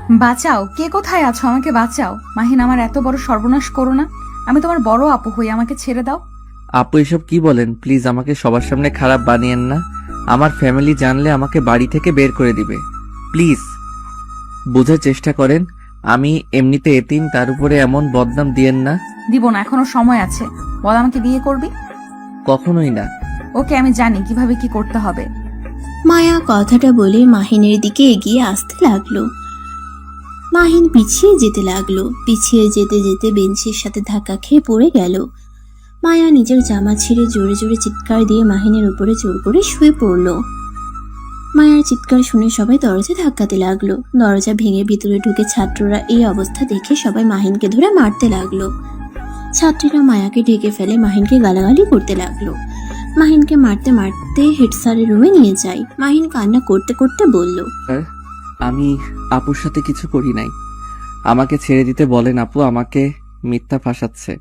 বাঁচাও, কে কোথায় আছো? আমাকে বাঁচাও। মাহিন, আমার এত বড় সর্বনাশ করো না। আমি তোমার বড় আপু হই, আমাকে ছেড়ে দাও। আপু এসব কি বলেন? প্লিজ আমাকে সবার সামনে খারাপ বানিয়েন না। আমার ফ্যামিলি জানলে আমাকে বাড়ি থেকে বের করে দিবে। প্লিজ বোঝার চেষ্টা করেন, আমি এমনিতে এতিম, তার উপরে এমন বদনাম দিয়েন না। দিব না, এখনো সময় আছে। বল, আমাকে বিয়ে করবি? কখনোই না। ওকে, আমি জানি কিভাবে কি করতে হবে। মায়া কথাটা বলে মাহিনের দিকে এগিয়ে আসতে লাগলো। মাহিন পিছিয়ে যেতে লাগলো। পিছিয়ে যেতে যেতে বেঞ্চের সাথে ধাক্কা খেয়ে পড়ে গেল। মায়া নিজের জামা ছিঁড়ে জোরে জোরে চিৎকার দিয়ে মাহিনের উপরে জোর করে শুয়ে পড়ল। মায়ার চিৎকার শুনে সবাই দরজা ধাক্কাতে লাগলো। দরজা ভেঙে ভিতরে ঢুকে ছাত্ররা এই অবস্থা দেখে সবাই মাহিনকে ধরে মারতে লাগলো। ছাত্রীরা মায়াকে ঢেকে ফেলে মাহিনকে গালাগালি করতে লাগলো। মাহিনকে মারতে মারতে হেড স্যারের রুমে নিয়ে যায়। মাহিন কান্না করতে করতে বলল, স্যার, আমি আপুর সাথে কিছু করি নাই, আমাকে ছেড়ে দিতে বলেন। আপু আমাকে মিথ্যা ফাঁসাচ্ছে।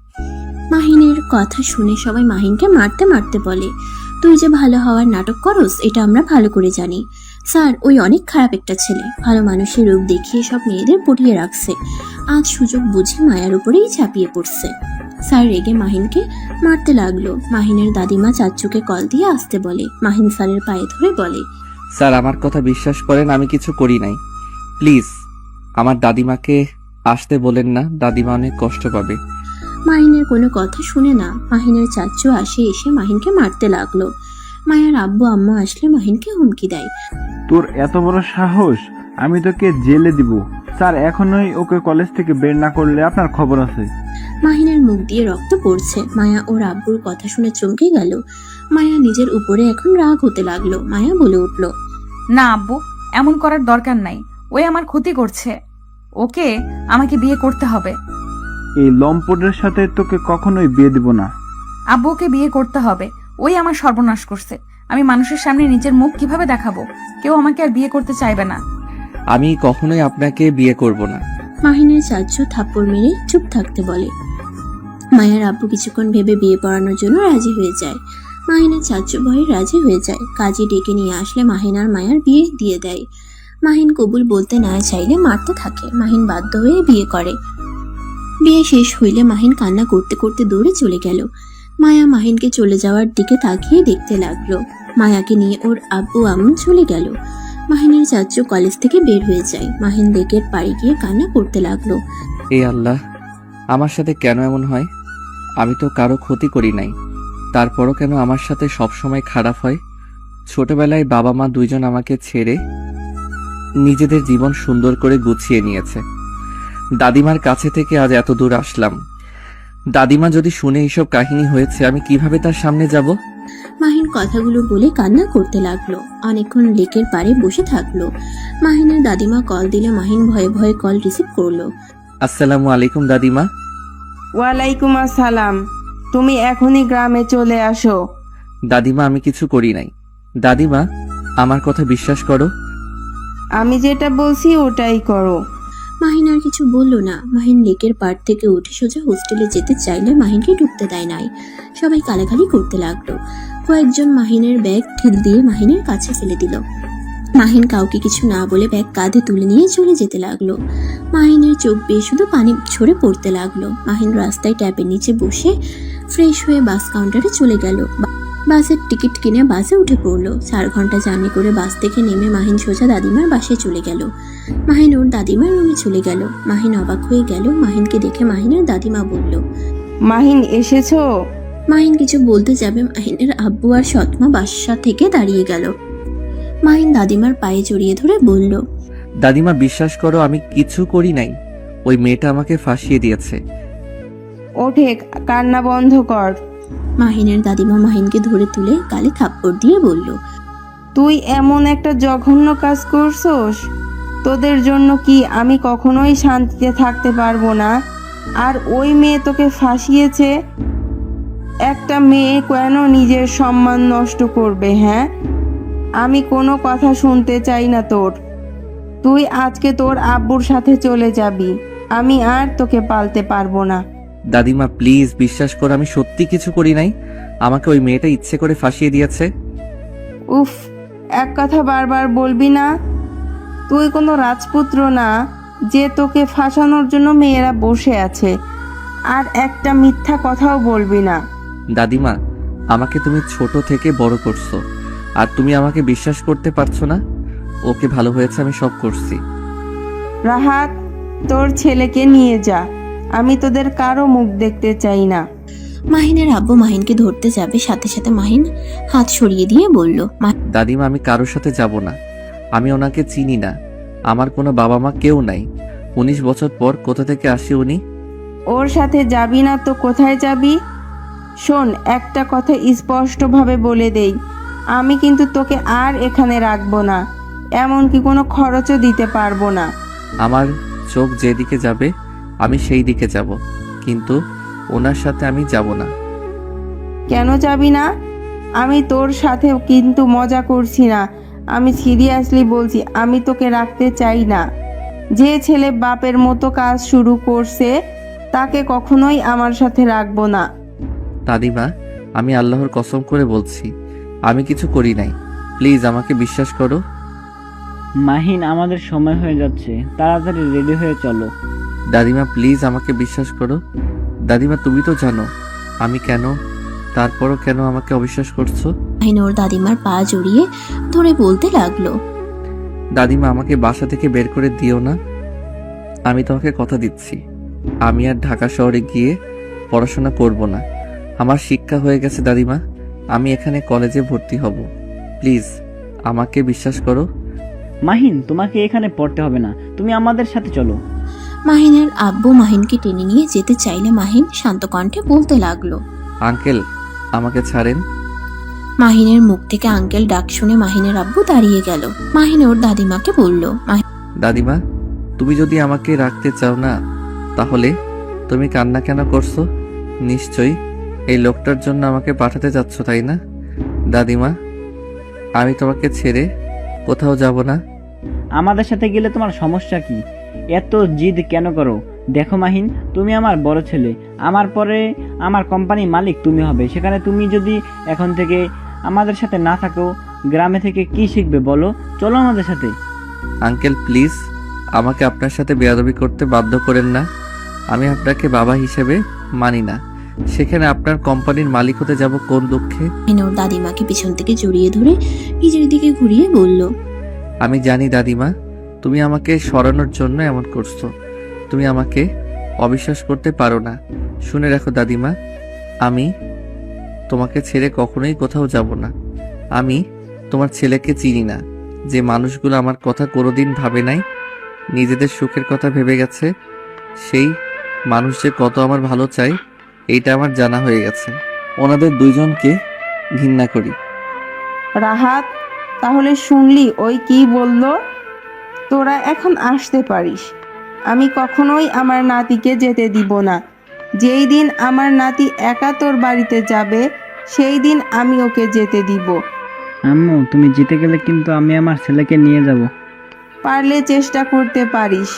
মাহিনের কথা শুনে সবাই মাহিনকে মারতে মারতে বলে, তুই যে ভালো হওয়ার নাটক করস এটা আমরা ভালো করে জানি। স্যার, ওই অনেক খারাপ একটা ছেলে, ভালো মানুষের রূপ দেখিয়ে সব মেয়েদের পটিয়ে রাখছে। আজ সুযোগ বুঝে মায়ার উপরেই ঝাঁপিয়ে পড়ছে। স্যার রেগে মাহিনকে মারতে লাগলো। মাহিনের দাদিমা চাচ্চুকে কল দিয়ে আসতে বলে। মাহিন স্যারের পায়ে ধরে বলে, স্যার আমার কথা বিশ্বাস করেন, আমি কিছু করি নাই। প্লিজ আমার দাদিমাকে আসতে বলেন না, দাদিমা অনেক কষ্ট পাবে। মাহিনের কোনো কথা শুনে না। মাহিনের চাচ্চু আসে, এসে মাহিনকে মারতে লাগলো। মায়ের আব্বু আম্মু আসলে মাহিনকে হুমকি দেয়। তোর এত বড় সাহস, আমি তোকে জেলে দিব। স্যার এখনই ওকে কলেজ থেকে বের না করলে আপনার খবর আছে। মাহিনের মুখ দিয়ে রক্ত পড়ছে। মায়া ওর আব্বুর কথা শুনে চমকে গেল। মায়া নিজের উপরে এখন রাগ হতে লাগলো। মায়া বলে উঠল, না আব্বু, এমন করার দরকার নাই। ওই আমার ক্ষতি করছে। ওকে আমাকে বিয়ে করতে হবে। এই লম্পটের সাথে তোকে কখনোই বিয়ে দিব না। আব্বু, ওকে বিয়ে করতে হবে। ওই আমার সর্বনাশ করছে। আমি মানুষের সামনে নিজের মুখ কিভাবে দেখাবো? কেউ আমাকে আর বিয়ে করতে চাইবে না। আমি কখনোই আপনাকে বিয়ে করব না। মাহিনের চাচ্চু থাপ্পড় মেরে চুপ থাকতে বলে। মায়ের আব্বু কিছুক্ষণ ভেবে বিয়ে পড়ানোর জন্য রাজি হয়ে যায়। মাহিনের চাচ্চু ভয়ে রাজি হয়ে যায়। কাজী ডেকে নিয়ে আসলে মাহিন আর মায়ার বিয়ে দিয়ে দেয়। মাহিন কবুল বলতে না চাইলে মারতে থাকে। মাহিন বাধ্য হয়ে বিয়ে করে। বিয়ে শেষ হইলে মাহিন কান্না করতে করতে দৌড়ে চলে গেল। মায়া মাহিনকে চলে যাওয়ার দিকে তাকিয়ে দেখতে লাগলো। মায়াকে নিয়ে ওর আব্বু আম্মু চলে গেল। মাহিনের চাচ্চু কলেজ থেকে বের হয়ে যায়। মাহিন লেকের পাড়ে গিয়ে কান্না করতে লাগলো। এ আল্লাহ, আমার সাথে কেন এমন হয়? আমি তো কারো ক্ষতি করি নাই, তারপরও কেন আমার সাথে সব সময় খারাপ হয়? ছোটবেলায় বাবা মা দুইজন আমাকে ছেড়ে নিজেদের জীবন সুন্দর করে গুছিয়ে নিয়েছে। দাদিমার কাছে থেকে আজ এত দূর আসলাম। দাদিমা যদি শুনে এইসব কাহিনী হয়েছে, আমি কিভাবে তার সামনে যাব? মাহিন কথাগুলো বলে কান্না করতে লাগলো। অনেকক্ষণ লেকের পাড়ে বসে থাকলো। মাহিনের দাদিমা কল দিলে মাহিন ভয়ে ভয়ে কল রিসিভ করলো। আসসালামু আলাইকুম দাদিমা। ওয়ালাইকুম আসসালাম। তুমি এখনই গ্রামে চলে আসো। দাদিমা আমি কিছু করি নাই। দাদিমা আমার কথা বিশ্বাস করো। আমি যেটা বলছি ওটাই করো। মাহিন আর কিছু বলল না। মাহিন লেকের পাড় থেকে উঠে সোজা হোস্টেলে যেতে চাইলে মাহিনকে ঢুকতে দেয় নাই। সবাই গালাগালি করতে লাগলো। কয়েকজন মাহিনের ব্যাগ ঠেল দিয়ে মাহিনের কাছে ফেলে দিল। মাহিন কাউকে কিছু না বলে ব্যাগ কাঁধে তুলে নিয়ে চলে যেতে লাগলো। মাহিনের চোখ বেয়ে শুধু পানি ঝরে পড়তে লাগলো। মাহিন রাস্তায় ট্যাপের নিচে বসে ফ্রেশ হয়ে বাস কাউন্টারে চলে গেল। বাসের টিকিট কিনে বাসে উঠে পড়লো। 4 ঘন্টা জার্নি করে বাস থেকে নেমে মাহিন সোজা দাদিমার বাসায় চলে গেল। মাহিন ওর দাদিমার রুমে চলে গেল। মাহিন অবাক হয়ে গেল। মাহিনকে দেখে মাহিনের দাদিমা বলল, মাহিন এসেছো? মাহিন কিছু বলতে যাবে মাহিনের আব্বু আর সৎমা বাসা থেকে দাঁড়িয়ে গেল। মাহিন দাদিমার পায়ে জড়িয়ে ধরে বলল, দাদিমা বিশ্বাস করো, আমি কিছু করি নাই। ওই মেয়েটা আমাকে ফাঁসিয়ে দিয়েছে। ওঠে, কান্না বন্ধ কর। মাহিনের দাদিমা মাহিনকে ধরে তুলে গালে থাপ্পড় দিয়ে বলল, তুই এমন একটা জঘন্য কাজ করছস, তোদের জন্য কি আমি কখনোই শান্তিতে থাকতে পারবো না? আর ওই মেয়ে তোকে ফাঁসিয়েছে। একটা মেয়ে কেন নিজের সম্মান নষ্ট করবে? হ্যাঁ, আমি কোনো কথা শুনতে চাই না তোর। তুই আজকে তোর আব্বুর সাথে চলে যাবি। আমি আর তোকে পালতে পারবো না। দাদিমা প্লিজ বিশ্বাস করো, আমি সত্যি কিছু করি নাই। আমাকে ওই মেয়েটা ইচ্ছে করে ফাঁসিয়ে দিয়েছে। উফ, এক কথা বারবার বলবি না। তুই কোনো রাজপুত্র না যে তোকে ফাঁসানোর জন্য মেয়েরা বসে আছে। আর একটা মিথ্যা কথাও বলবি না। দাদিমা, আমাকে তুমি ছোট থেকে বড় করছো, আর তুমি আমাকে বিশ্বাস করতে পারছো না? ওকে, ভালো হয়েছে, আমি সব করছি। রাহাত, তোর ছেলেকে নিয়ে যা। আমি তোদের কারো মুখ দেখতে চাই না। মাহিনের আব্বু মাহিনকে ধরতে যাবে, সাথে সাথে মাহিন হাত সরিয়ে দিয়ে বলল, দাদিমা, আমি কারোর সাথে যাব না। আমি ওনাকে চিনি না। আমার কোনো বাবা মা কেউ নাই। 19 বছর পর কোথা থেকে আসি উনি? ওর সাথে যাবি না তো কোথায় যাবি? শোন, একটা কথা স্পষ্টভাবে বলে দেই, আমি কিন্তু তোকে আর এখানে রাখবো না, এমনকি কোনো খরচও দিতে পারবো না। আমার চোখ যেদিকে যাবে আমি সেই দিকে যাব, কিন্তু ওনার সাথে আমি যাব না। কেন যাবি না? আমি তোর সাথে কিন্তু মজা করছি না, আমি সিরিয়াসলি বলছি, আমি তোকে রাখতে চাই না। যে ছেলে বাপের মতো কাজ শুরু করছে তাকে কখনোই আমার সাথে রাখবো না। দাদিমা, আমি আল্লাহর কসম করে বলছি, আমি কিছু করি নাই। প্লিজ আমাকে বিশ্বাস করো। মাহিন, আমাদের সময় হয়ে যাচ্ছে, তাড়াতাড়ি রেডি হয়ে চলো। দাদিমা, প্লিজ আমাকে বিশ্বাস করো। দাদিমা, তুমি তো জানো আমি কেন, তারপরও কেন আমাকে অবিশ্বাস করছো? মাহিন ওর দাদিমার পা জড়িয়ে ধরে বলতে লাগলো, দাদিমা, আমাকে বাসা থেকে বের করে দিও না। আমি তোমাকে কথা দিচ্ছি, আমি আর ঢাকা শহরে গিয়ে পড়াশোনা করব না। আমার শিক্ষা হয়ে গেছে দাদিমা, আমি এখানে কলেজে ভর্তি হব। প্লিজ আমাকে বিশ্বাস করো। মাহিন, তোমাকে এখানে পড়তে হবে না, তুমি আমাদের সাথে চলো। মাহিনের আব্বু মাহিনকে টেনে নিয়ে যেতে চাইলে মাহিন শান্ত কণ্ঠে বলতে লাগলো, আঙ্কেল, আমাকে ছাড়েন। মাহিনের মুখ থেকে আঙ্কেল ডাক শুনে মাহিনের আব্বু দাঁড়িয়ে গেল। মাহিন ওর দাদিমাকে বলল, দাদিমা, তুমি যদি আমাকে রাখতে চাও না, তাহলে তুমি কান্না কেন করছো? নিশ্চয়ই এই লোকটার জন্য আমাকে পাঠাতে যাচ্ছ, তাই না? দাদিমা, আমি তোমাকে ছেড়ে কোথাও যাব না। আমাদের সাথে গেলে তোমার সমস্যা কি? এত জিদ কেন করো? দেখো মাহিন, তুমি আমার বড় ছেলে, আমার পরে আমার কোম্পানির মালিক তুমি হবে। সেখানে তুমি যদি এখন থেকে আমাদের সাথে না থাকো, গ্রামে থেকে কি শিখবে বলো? চলো আমাদের সাথে। আঙ্কেল, প্লিজ আমাকে আপনার সাথে বেয়াদবি করতে বাধ্য করেন না। আমি আপনাকে বাবা হিসেবে মানি না। সেখানে আপনার কোম্পানির মালিক হতে যাব কোন দুঃখে? মাহিন ওর দাদিমাকে পিছন থেকে জড়িয়ে ধরে নিজের দিকে ঘুরিয়ে বলল, আমি জানি দাদিমা, তুমি আমাকে সরানোর জন্য এমন করছো। তুমি আমাকে অবিশ্বাস করতে পারো না। শুনে রাখো দাদিমা, আমি তোমাকে ছেড়ে কখনোই কোথাও যাব না। আমি তোমার ছেলেকে চিনি না। যে মানুষগুলো আমার কথা কোনোদিন ভাবে নাই, নিজেদের সুখের কথা ভেবে গেছে, সেই মানুষ যে কত আমার ভালো চায় এইটা আমার জানা হয়ে গেছে। ওনাদের দুইজনকে ঘৃণা করি। রাহাত, তাহলে শুনলি ওই কি বললো? তোরা এখন আসতে পারিস। আমি কখনোই আমার নাতিকে যেতে দিব না। যেই দিন আমার নাতি একা তোর বাড়িতে যাবে, সেই দিন আমি ওকে যেতে দিব। আম্মু, তুমি জিতে গেলে কিন্তু আমি আমার ছেলেকে নিয়ে যাব। পারলে চেষ্টা করতে পারিস।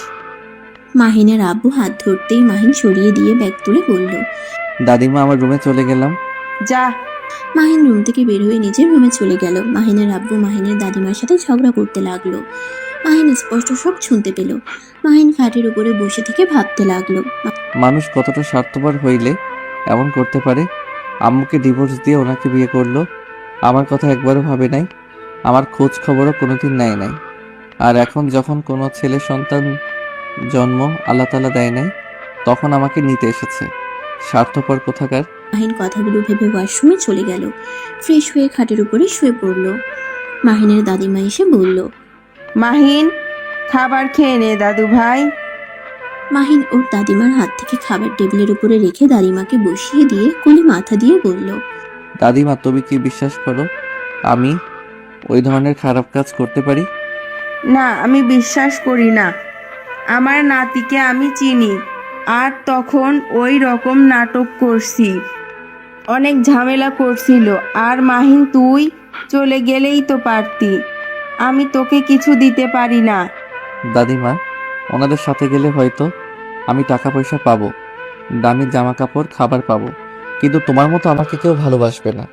মাহিনের আব্বু হাত ধরতেই মাহিন সরিয়ে দিয়ে ব্যাগ তুলে বলল, দাদিমা, আমার রুমে চলে গেলাম। যা। মাহিন রুম থেকে বের হয়ে নিজের রুমে চলে গেল। মাহিনের আব্বু মাহিনের দাদিমার সাথে ঝগড়া করতে লাগলো। মাহিন স্পষ্ট সব শুনতে পেল। মাহিন খাটের উপরে বসে থেকে ভাবতে লাগলো, মানুষ কতটা স্বার্থপর হইলে এমন করতে পারে। আম্মুকে ডিভোর্স দিয়ে ওনাকে বিয়ে করলো, আমার কথা একবারও ভাবে নাই, আমার খোঁজ খবরও কোনোদিন নেয় নাই। আর এখন যখন কোনো ছেলে সন্তান জন্ম আল্লাহ তাআলা দেয় নাই, তখন আমাকে নিতে এসেছে। স্বার্থপর কোথাকার। মাহিন কথাগুলো ভেবে ওয়াশরুমে চলে গেল। ফ্রেশ হয়ে খাটের উপরে শুয়ে পড়ল। মাহিনের দাদিমা এসে বলল, মাহিন, খাবার খেয়ে নে দাদু ভাই। মাহিন ওর দাদিমার হাত থেকে খাবার টেবিলের উপরে রেখে দাদিমাকে বসিয়ে দিয়ে কোলে মাথা দিয়ে বলল, দাদিমা, তুমি কি বিশ্বাস করো আমি ওই ধরনের খারাপ কাজ করতে পারি? না, আমি বিশ্বাস করি না। আমার নাতিকে আমি চিনি, আর তখন ওই রকম নাটক করছি, অনেক ঝামেলা করছিল। আর মাহিন, তুই চলে গেলেই তো পারতি। আমি তোকে কিছু দিতে পারি না। দাদিমা, ওনাদের সাথে গেলে হয়তো আমি টাকা পয়সা পাবো, দামি জামা কাপড়, খাবার পাবো, কিন্তু তোমার মতো আমাকে কেউ ভালোবাসবে না।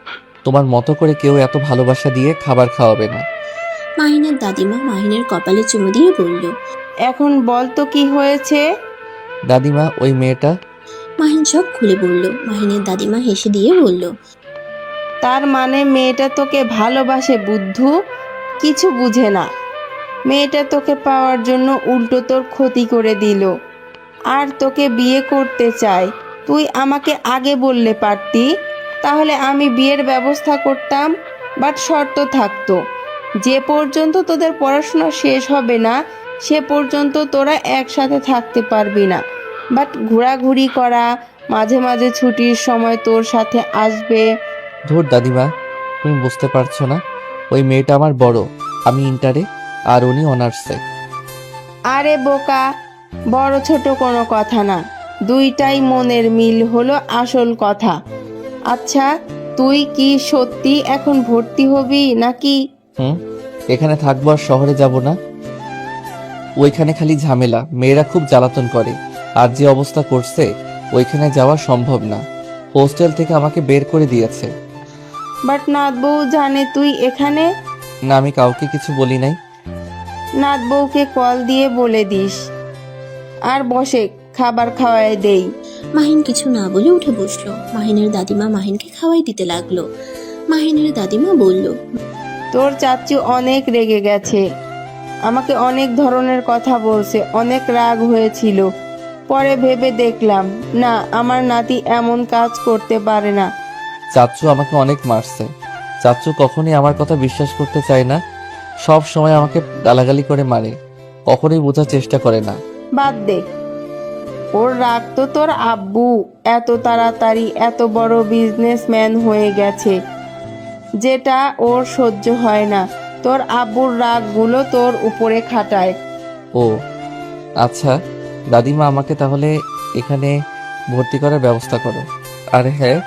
তোমার মতো করে কেউ এত ভালোবাসা দিয়ে খাবার খাওয়াবে না। মাহিনের দাদিমা মাহিনের কপালে চুমু দিয়ে বলল, এখন বল তো কি হয়েছে? দাদিমা ওই মেয়েটা। মাহিন সব খুলে বলল। মাহিনের দাদিমা হেসে দিয়ে বলল, তার মানে মেয়েটা তোকে ভালোবাসে বুদ্ধু? কিছু বুঝে না। মেয়েটা তোকে পাওয়ার জন্য উল্টো তোর ক্ষতি করে দিল আর তোকে বিয়ে করতে চায়। তুই আমাকে আগে বললে পারতি, তাহলে আমি বিয়ের ব্যবস্থা করতাম। বাট শর্ত থাকতো, যে পর্যন্ত তোদের পড়াশোনা শেষ হবে না সে পর্যন্ত তোরা একসাথে থাকতে পারবি না। বাট ঘোরাঘুরি করা, মাঝে মাঝে ছুটির সময় তোর সাথে আসবে। ধুর দাদিমা, তুমি বুঝতে পারছো না, ওই মেয়েটা আমার বড়, আমি ইন্টারে আর উনি অনার্সে। আরে বোকা, বড় ছোট কোনো কথা না, দুইটাই মনের মিল হলো আসল কথা। আচ্ছা, তুই কি সত্যি এখন ভর্তি হবি নাকি? এখানে থাকবো আর শহরে যাব না। ওইখানে খালি ঝামেলা, মেয়েরা খুব জ্বালাতন করে, আর যে অবস্থা করছে ওইখানে যাওয়া সম্ভব না। হোস্টেল থেকে আমাকে বের করে দিয়েছে। বাট নাথ বউ জানে তুই এখানে? না, আমি কাউকে কিছু বলি নাই। নাথ বউকে কল দিয়ে বলে দিস। আর বসে খাবার খাওয়ায় দেই। মাহিন কিছু না বলে উঠে বসলো। মাহিনের দাদিমা মাহিনকে খাওয়াই দিতে লাগলো। মাহিনের দাদিমা বলল, তোর চাচু অনেক রেগে গেছে, আমাকে অনেক ধরনের কথা বলছে, অনেক রাগ হয়েছিল। পরে ভেবে দেখলাম না, আমার নাতি এমন কাজ করতে পারে না। চাচ্চু আমাকে অনেক মারছে। চাচ্চু কখনোই আমার কথা বিশ্বাস করতে চায় না, সব সময় আমাকে গালাগালি করে মারে, কখনোই বোঝার চেষ্টা করে না। বাদ দে, ওর রাগ তো তোর আব্বু এত তাড়াতাড়ি এত বড় বিজনেসম্যান হয়ে গেছে, যেটা ওর সহ্য হয় না। তোর আব্বুর রাগগুলো তোর উপরে খাটায়। ও আচ্ছা, দাদিমা আমাকে তাহলে এখানে ভর্তি করার ব্যবস্থা করো। আর হ্যাঁ,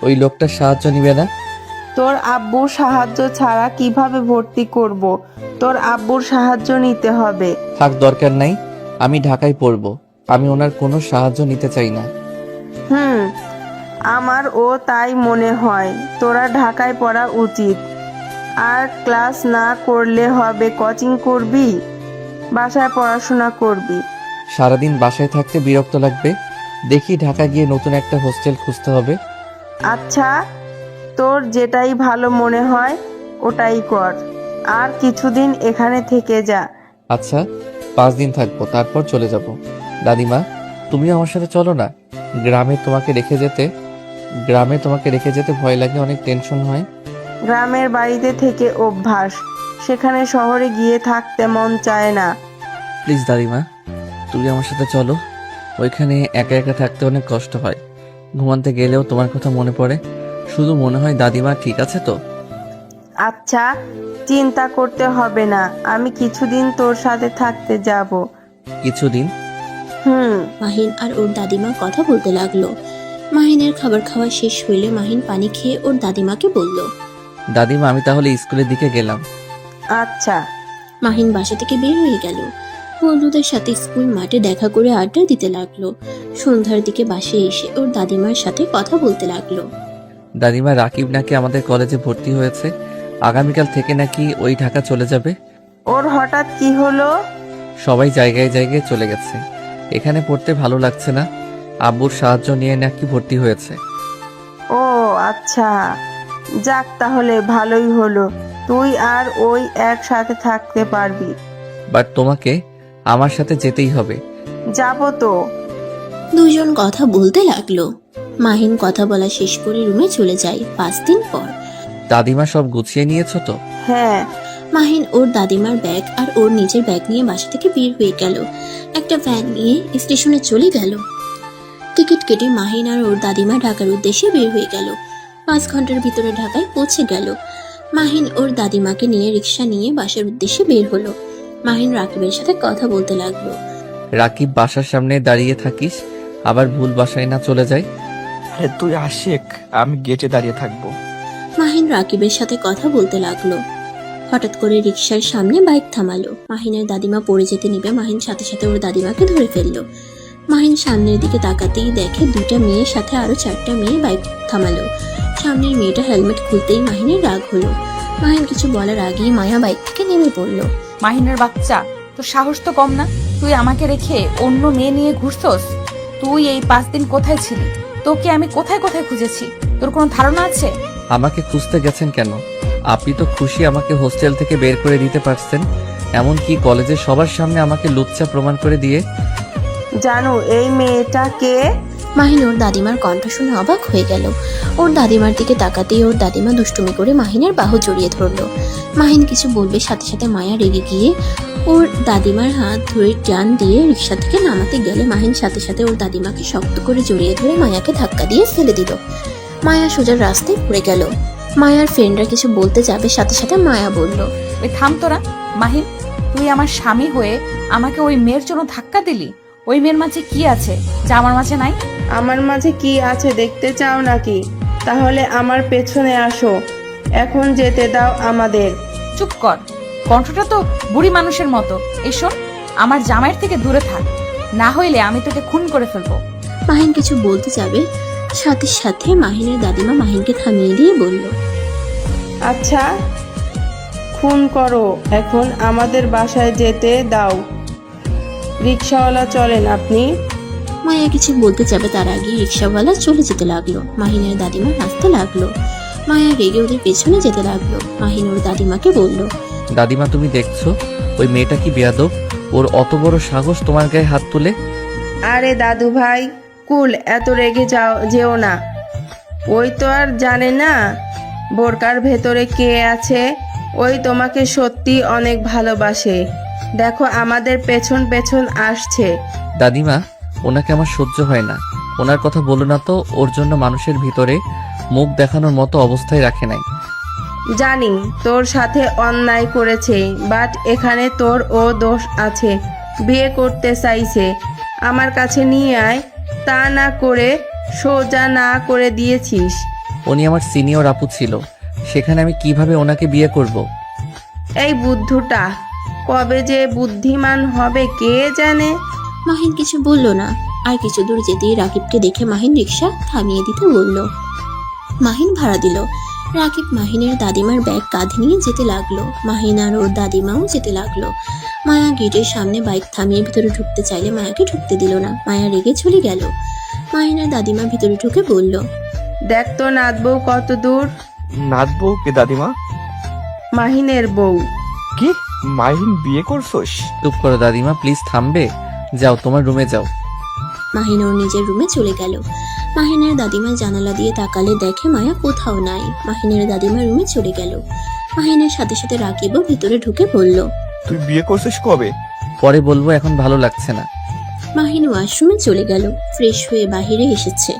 ওই লোকটার সাহায্য নিবে না? তোর আব্বুর সাহায্য ছাড়া কিভাবে ভর্তি করব? তোর আব্বুর সাহায্য নিতে হবে। থাক, দরকার নাই, আমি ঢাকায় পড়বো, আমি ওনার কোনো সাহায্য নিতে চাই না। আমারও তাই মনে হয়, তোরা ঢাকায় পড়া উচিত। আর ক্লাস না করলে হবে, কোচিং করবি, বাসায় পড়াশোনা করবি। সারাদিন বাসায় থাকতে বিরক্ত লাগবে, দেখি ঢাকা গিয়ে নতুন একটা হোস্টেল খুঁজতে হবে। আচ্ছা, তোর যেটাই ভালো মনে হয় ওটাই কর, আর কিছুদিন এখানে থেকে যা। আচ্ছা, 5 দিন থাকবো, তারপর চলে যাব। দাদিমা, তুমিও আমার সাথে চলো না। গ্রামে তোমাকে রেখে যেতে ভয় লাগে, অনেক টেনশন হয়। গ্রামের বাড়িতে থেকে অভ্যাস, সেখানে শহরে গিয়ে থাকতে মন চায় না। প্লিজ দাদিমা, তুমি আমার সাথে চলো। ওইখানে একা একা থাকতে অনেক কষ্ট হয়, ঘুমাতে গেলেও তোমার কথা মনে পড়ে, শুধু মনে হয় দাদিমা ঠিক আছে তো। আচ্ছা, চিন্তা করতে হবে না, আমি কিছুদিন তোর সাথে থাকতে যাব। কিছুদিন? মাহিন আর ওর দাদিমা কথা বলতে লাগলো। মাহিনের খাবার খাওয়া শেষ হইলে মাহিন পানি খেয়ে ওর দাদিমাকে বলল, দাদিমা, আমি তাহলে স্কুলের দিকে গেলাম। আচ্ছা। মাহিন বাসা থেকে বের হয়ে গেল। বন্ধুদের সাথে স্কুল মাঠে দেখা করে আড্ডা দিতে লাগলো। সন্ধ্যার দিকে বাসে এসে ওর দাদিমার সাথে কথা বলতে লাগলো। দাদিমা, রাকিব নাকি আমাদের কলেজে ভর্তি হয়েছে, আগামীকাল থেকে নাকি ওই ঢাকা চলে যাবে। ওর হঠাৎ কি হলো? সবাই জায়গায় জায়গায় চলে গেছে, এখানে পড়তে ভালো লাগছে না, আব্বুর সাহায্য নিয়ে নাকি ভর্তি হয়েছে। ও আচ্ছা, যাক তাহলে ভালোই হলো, তুই আর ওই একসাথে থাকতে পারবি। বাট তোমাকে আমার সাথে যেতেই হবে। যাব তো। দুজন কথা বলতে লাগলো। মাহিন কথা বলা শেষ করে রুমে চলে যায়। 5 দিন পর দাদিমা, সব গুছিয়ে নিয়েছো তো? হ্যাঁ। মাহিন ওর দাদিমার ব্যাগ আর ওর নিজের ব্যাগ নিয়ে বাসা থেকে বের হয়ে গেল। একটা ভ্যান নিয়ে স্টেশনে চলে গেল। টিকিট কেটে মাহিন আর ওর দাদিমা ঢাকার উদ্দেশ্যে বের হয়ে গেল। 5 ঘন্টার ভিতরে ঢাকায় পৌঁছে গেল। মাহিন ওর দাদিমাকে নিয়ে রিক্সা নিয়ে বাসার উদ্দেশ্যে বের হলো। মাহিন রাকিবের সাথে কথা বলতে লাগলো। রাকিব, বাসার সামনে দাঁড়িয়ে থাকিস, আবার ভুল বাসায় না চলে যায়। আরে তুই আশিক, আমি গেটে দাঁড়িয়ে থাকবো। মাহিন রাকিবের সাথে কথা বলতে লাগলো। হঠাৎ করে রিক্সার সামনে বাইক থামালো। মাহিনের দাদিমা পড়ে যেতে নিবে, মাহিন সাথে সাথে ওর দাদিমাকে ধরে ফেললো। মাহিন সামনের দিকে তাকাতেই দেখে 2টা মেয়ের সাথে আরো 4টা মেয়ে বাইক থামালো। সামনের মেয়েটা হেলমেট খুলতেই মাহিনের রাগ হলো। মাহিন কিছু বলার আগেই মায়া বাইক থেকে নেমে পড়লো। মাহিনের বাচ্চা, তোর সাহস তো কম না। তুই আমাকে রেখে অন্য মেয়ে নিয়ে ঘুরছস। তুই এই 5 দিন কোথায় ছিলি? তোকে আমি কোথায় কোথায় খুঁজেছি, তোর কোনো ধারণা আছে? আমাকে খুঁজতে গেছেন কেন? আপনি তো খুশি আমাকে হোস্টেল থেকে বের করে দিতে পারছেন, এমনকি কলেজের সবার সামনে আমাকে লুচ্চা প্রমাণ করে দিয়ে। জানো এই মেয়েটা কে? মাহিন ওর দাদিমার কণ্ঠ শুনে অবাক হয়ে গেল। ওর দাদিমার দিকে তাকাতেই ওর দাদিমা দুষ্টুমি করে মাহিনের বাহু জড়িয়ে ধরলো। মাহিন কিছু বলবে, সাথে সাথে মায়া রেগে গিয়ে ওর দাদিমার হাত ধরে টান দিয়ে রিক্সা থেকে নামাতে গেলে মাহিন সাথে সাথে ওর দাদিমাকে শক্ত করে জড়িয়ে ধরে মায়াকে ধাক্কা দিয়ে ফেলে দিল। মায়া সোজা রাস্তায় পড়ে গেল। মায়ার ফ্রেন্ডরা কিছু বলতে যাবে, সাথে সাথে মায়া বলল, ওই থাম তোরা। মাহিন, তুই আমার স্বামী হয়ে আমাকে ওই মেয়ের জন্য ধাক্কা দিলি। ওই মেয়ের মাঝে কি আছে যা আমার মাঝে নাই? আমার মাঝে কি আছে দেখতে চাও নাকি? তাহলে আমার পেছনে আসো, এখন যেতে দাও আমাদের। চুপ কর, কণ্ঠটা তো বুড়ি মানুষের মতো। এই শোন, আমার জামাইয়ের থেকে দূরে থাক, না হইলে আমি তোকে খুন করে ফেলবো। মাহিন কিছু বলতে যাবে, সাথে সাথে মাহিনের দাদিমা মাহিনকে থামিয়ে দিয়ে বলল, আচ্ছা খুন করো, এখন আমাদের বাসায় যেতে দাও। রিক্সাওয়ালা চলেন আপনি। মায়া কিছু বলতে যাবে, তার আগে রিক্সাওয়ালা চলে যেতে লাগলো। মাহিনের দাদিমা হাসতে লাগলো। মায়া রেগে ওদের পেছনে যেতে লাগলো। মাহিন ওর দাদিমাকে বলল, দাদিমা তুমি দেখছো ওই মেয়েটা কি বেয়াদব? ওর অত বড় সাহস তোমার গায়ে হাত তুলে। আরে দাদু ভাই, কুল, এত রেগে যেও না। ওই তো আর জানে না বোরকার ভেতরে কে আছে। ওই তোমাকে সত্যি অনেক ভালোবাসে। দেখো আমাদের পেছন পেছন আসছে। দাদিমা, ওনাকে আমার সহ্য হয় না। ওনার কথা বলো না তো, ওর জন্য মানুষের ভিতরে মুখ দেখানোর মতো অবস্থায় রাখে নাই। জানি তোর সাথে অন্যায় করেছে, বাট এখানে তোর ও দোষ আছে। বিয়ে করতে চাইছে, আমার কাছে নিয়ে আয়, তা না করে সোজা না করে দিয়েছিস। উনি আমার সিনিয়র আপু ছিল, সেখানে আমি কিভাবে ওনাকে বিয়ে করব? এই বুদ্ধুটা কবে যে বুদ্ধিমান হবে কে জানে। মাহিন কিছু বলল না। আর কিছু দূর যেতেই রাকিবকে দেখে মাহিন রিক্সা থামিয়ে দিতে বলল। মাহিন ভাড়া দিল। রাকিব মাহিনের দাদিমার ব্যাগ কাঁধে নিয়ে যেতে লাগলো। মাহিন আর ওর দাদিমাও যেতে লাগলো। মায়া গেটের সামনে বাইক থামিয়ে ভিতরে ঢুকতে চাইলে মায়াকে ঢুকতে দিল না। মায়া রেগে চলে গেল। মাহিনের দাদিমা ভিতরে ঢুকে বলল, দেখ তো নাত বউ কত দূর। নাত বউ কে দাদিমা? মাহিনের বউ। কি, মাহিন বিয়ে করছোস? চুপ করো দাদিমা, প্লিজ থামবে? যাও তোমার রুমে যাও। মাহিন ওর নিজের রুমে চলে গেল। মাহিনের দাদিমা জানালা দিয়ে তাকালে দেখে মায়া কোথাও নাই। মাহিনের দাদিমা রুমে চলে গেল। মাহিনের সাথে সাথে রাকিবও ভিতরে ঢুকে বলল, তুই বিয়ে করছিস কবে? পরে বলবো, এখন ভালো লাগছে না। মাহিন ওয়াশরুমে চলে গেল। ফ্রেশ হয়ে বাহিরে এসেছে।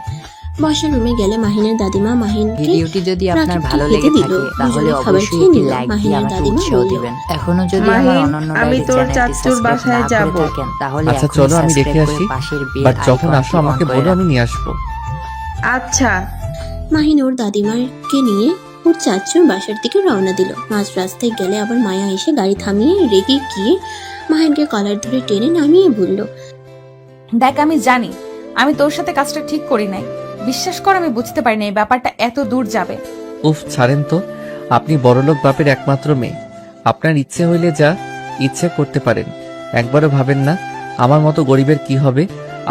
বসার রুমে গেলে মাহিনের দাদিমা মাহিনকে ভিডিওটি যদি আপনার রাকিবকে ভালো খেতে লেগে দিল। থাকে তাহলে দুজনে খাবার অবশ্যই খেয়ে একটি নিল। লাইক দিয়ে মাহিনের আমাকে দাদিমা উৎসাহ বলল, দিবেন। এখনো যদি মাহিন, আমার অনন্য আমি ডায়েরি তোর চ্যানেলটি চাচ্চুর সাবস্ক্রাইব বাসায় না করে যাবো। থাকেন তাহলে আচ্ছা এখনই চলো, আমি সাবস্ক্রাইব দেখে করে আসি। পাশের বেল বাট যখন আইকনটি আসো অন আমাকে করে বলো, আমি রাখুন। নিয়ে আসবো। আচ্ছা। মাহিন ওর দাদিমাকে নিয়ে ওর চাচুর বাসার দিকে রওনা দিল। মাঝ রাস্তায় গেলে আবার মায়া এসে গাড়ি থামিয়ে রেগে গিয়ে মাহিনকে কলার ধরে টেনে নামিয়ে বলল, দেখ, আমি জানি আমি তোর সাথে কাজটা ঠিক করি নাই। বিশ্বাস কর, আমি বুঝতে পারি নাই ব্যাপারটা এত দূর যাবে। উফ, ছাড়েন তো। আপনি বড়লোক বাপের একমাত্র মেয়ে। আপনার ইচ্ছে হইলে যা ইচ্ছে করতে পারেন। একবারও ভাবেন না আমার মতো গরিবের কি হবে?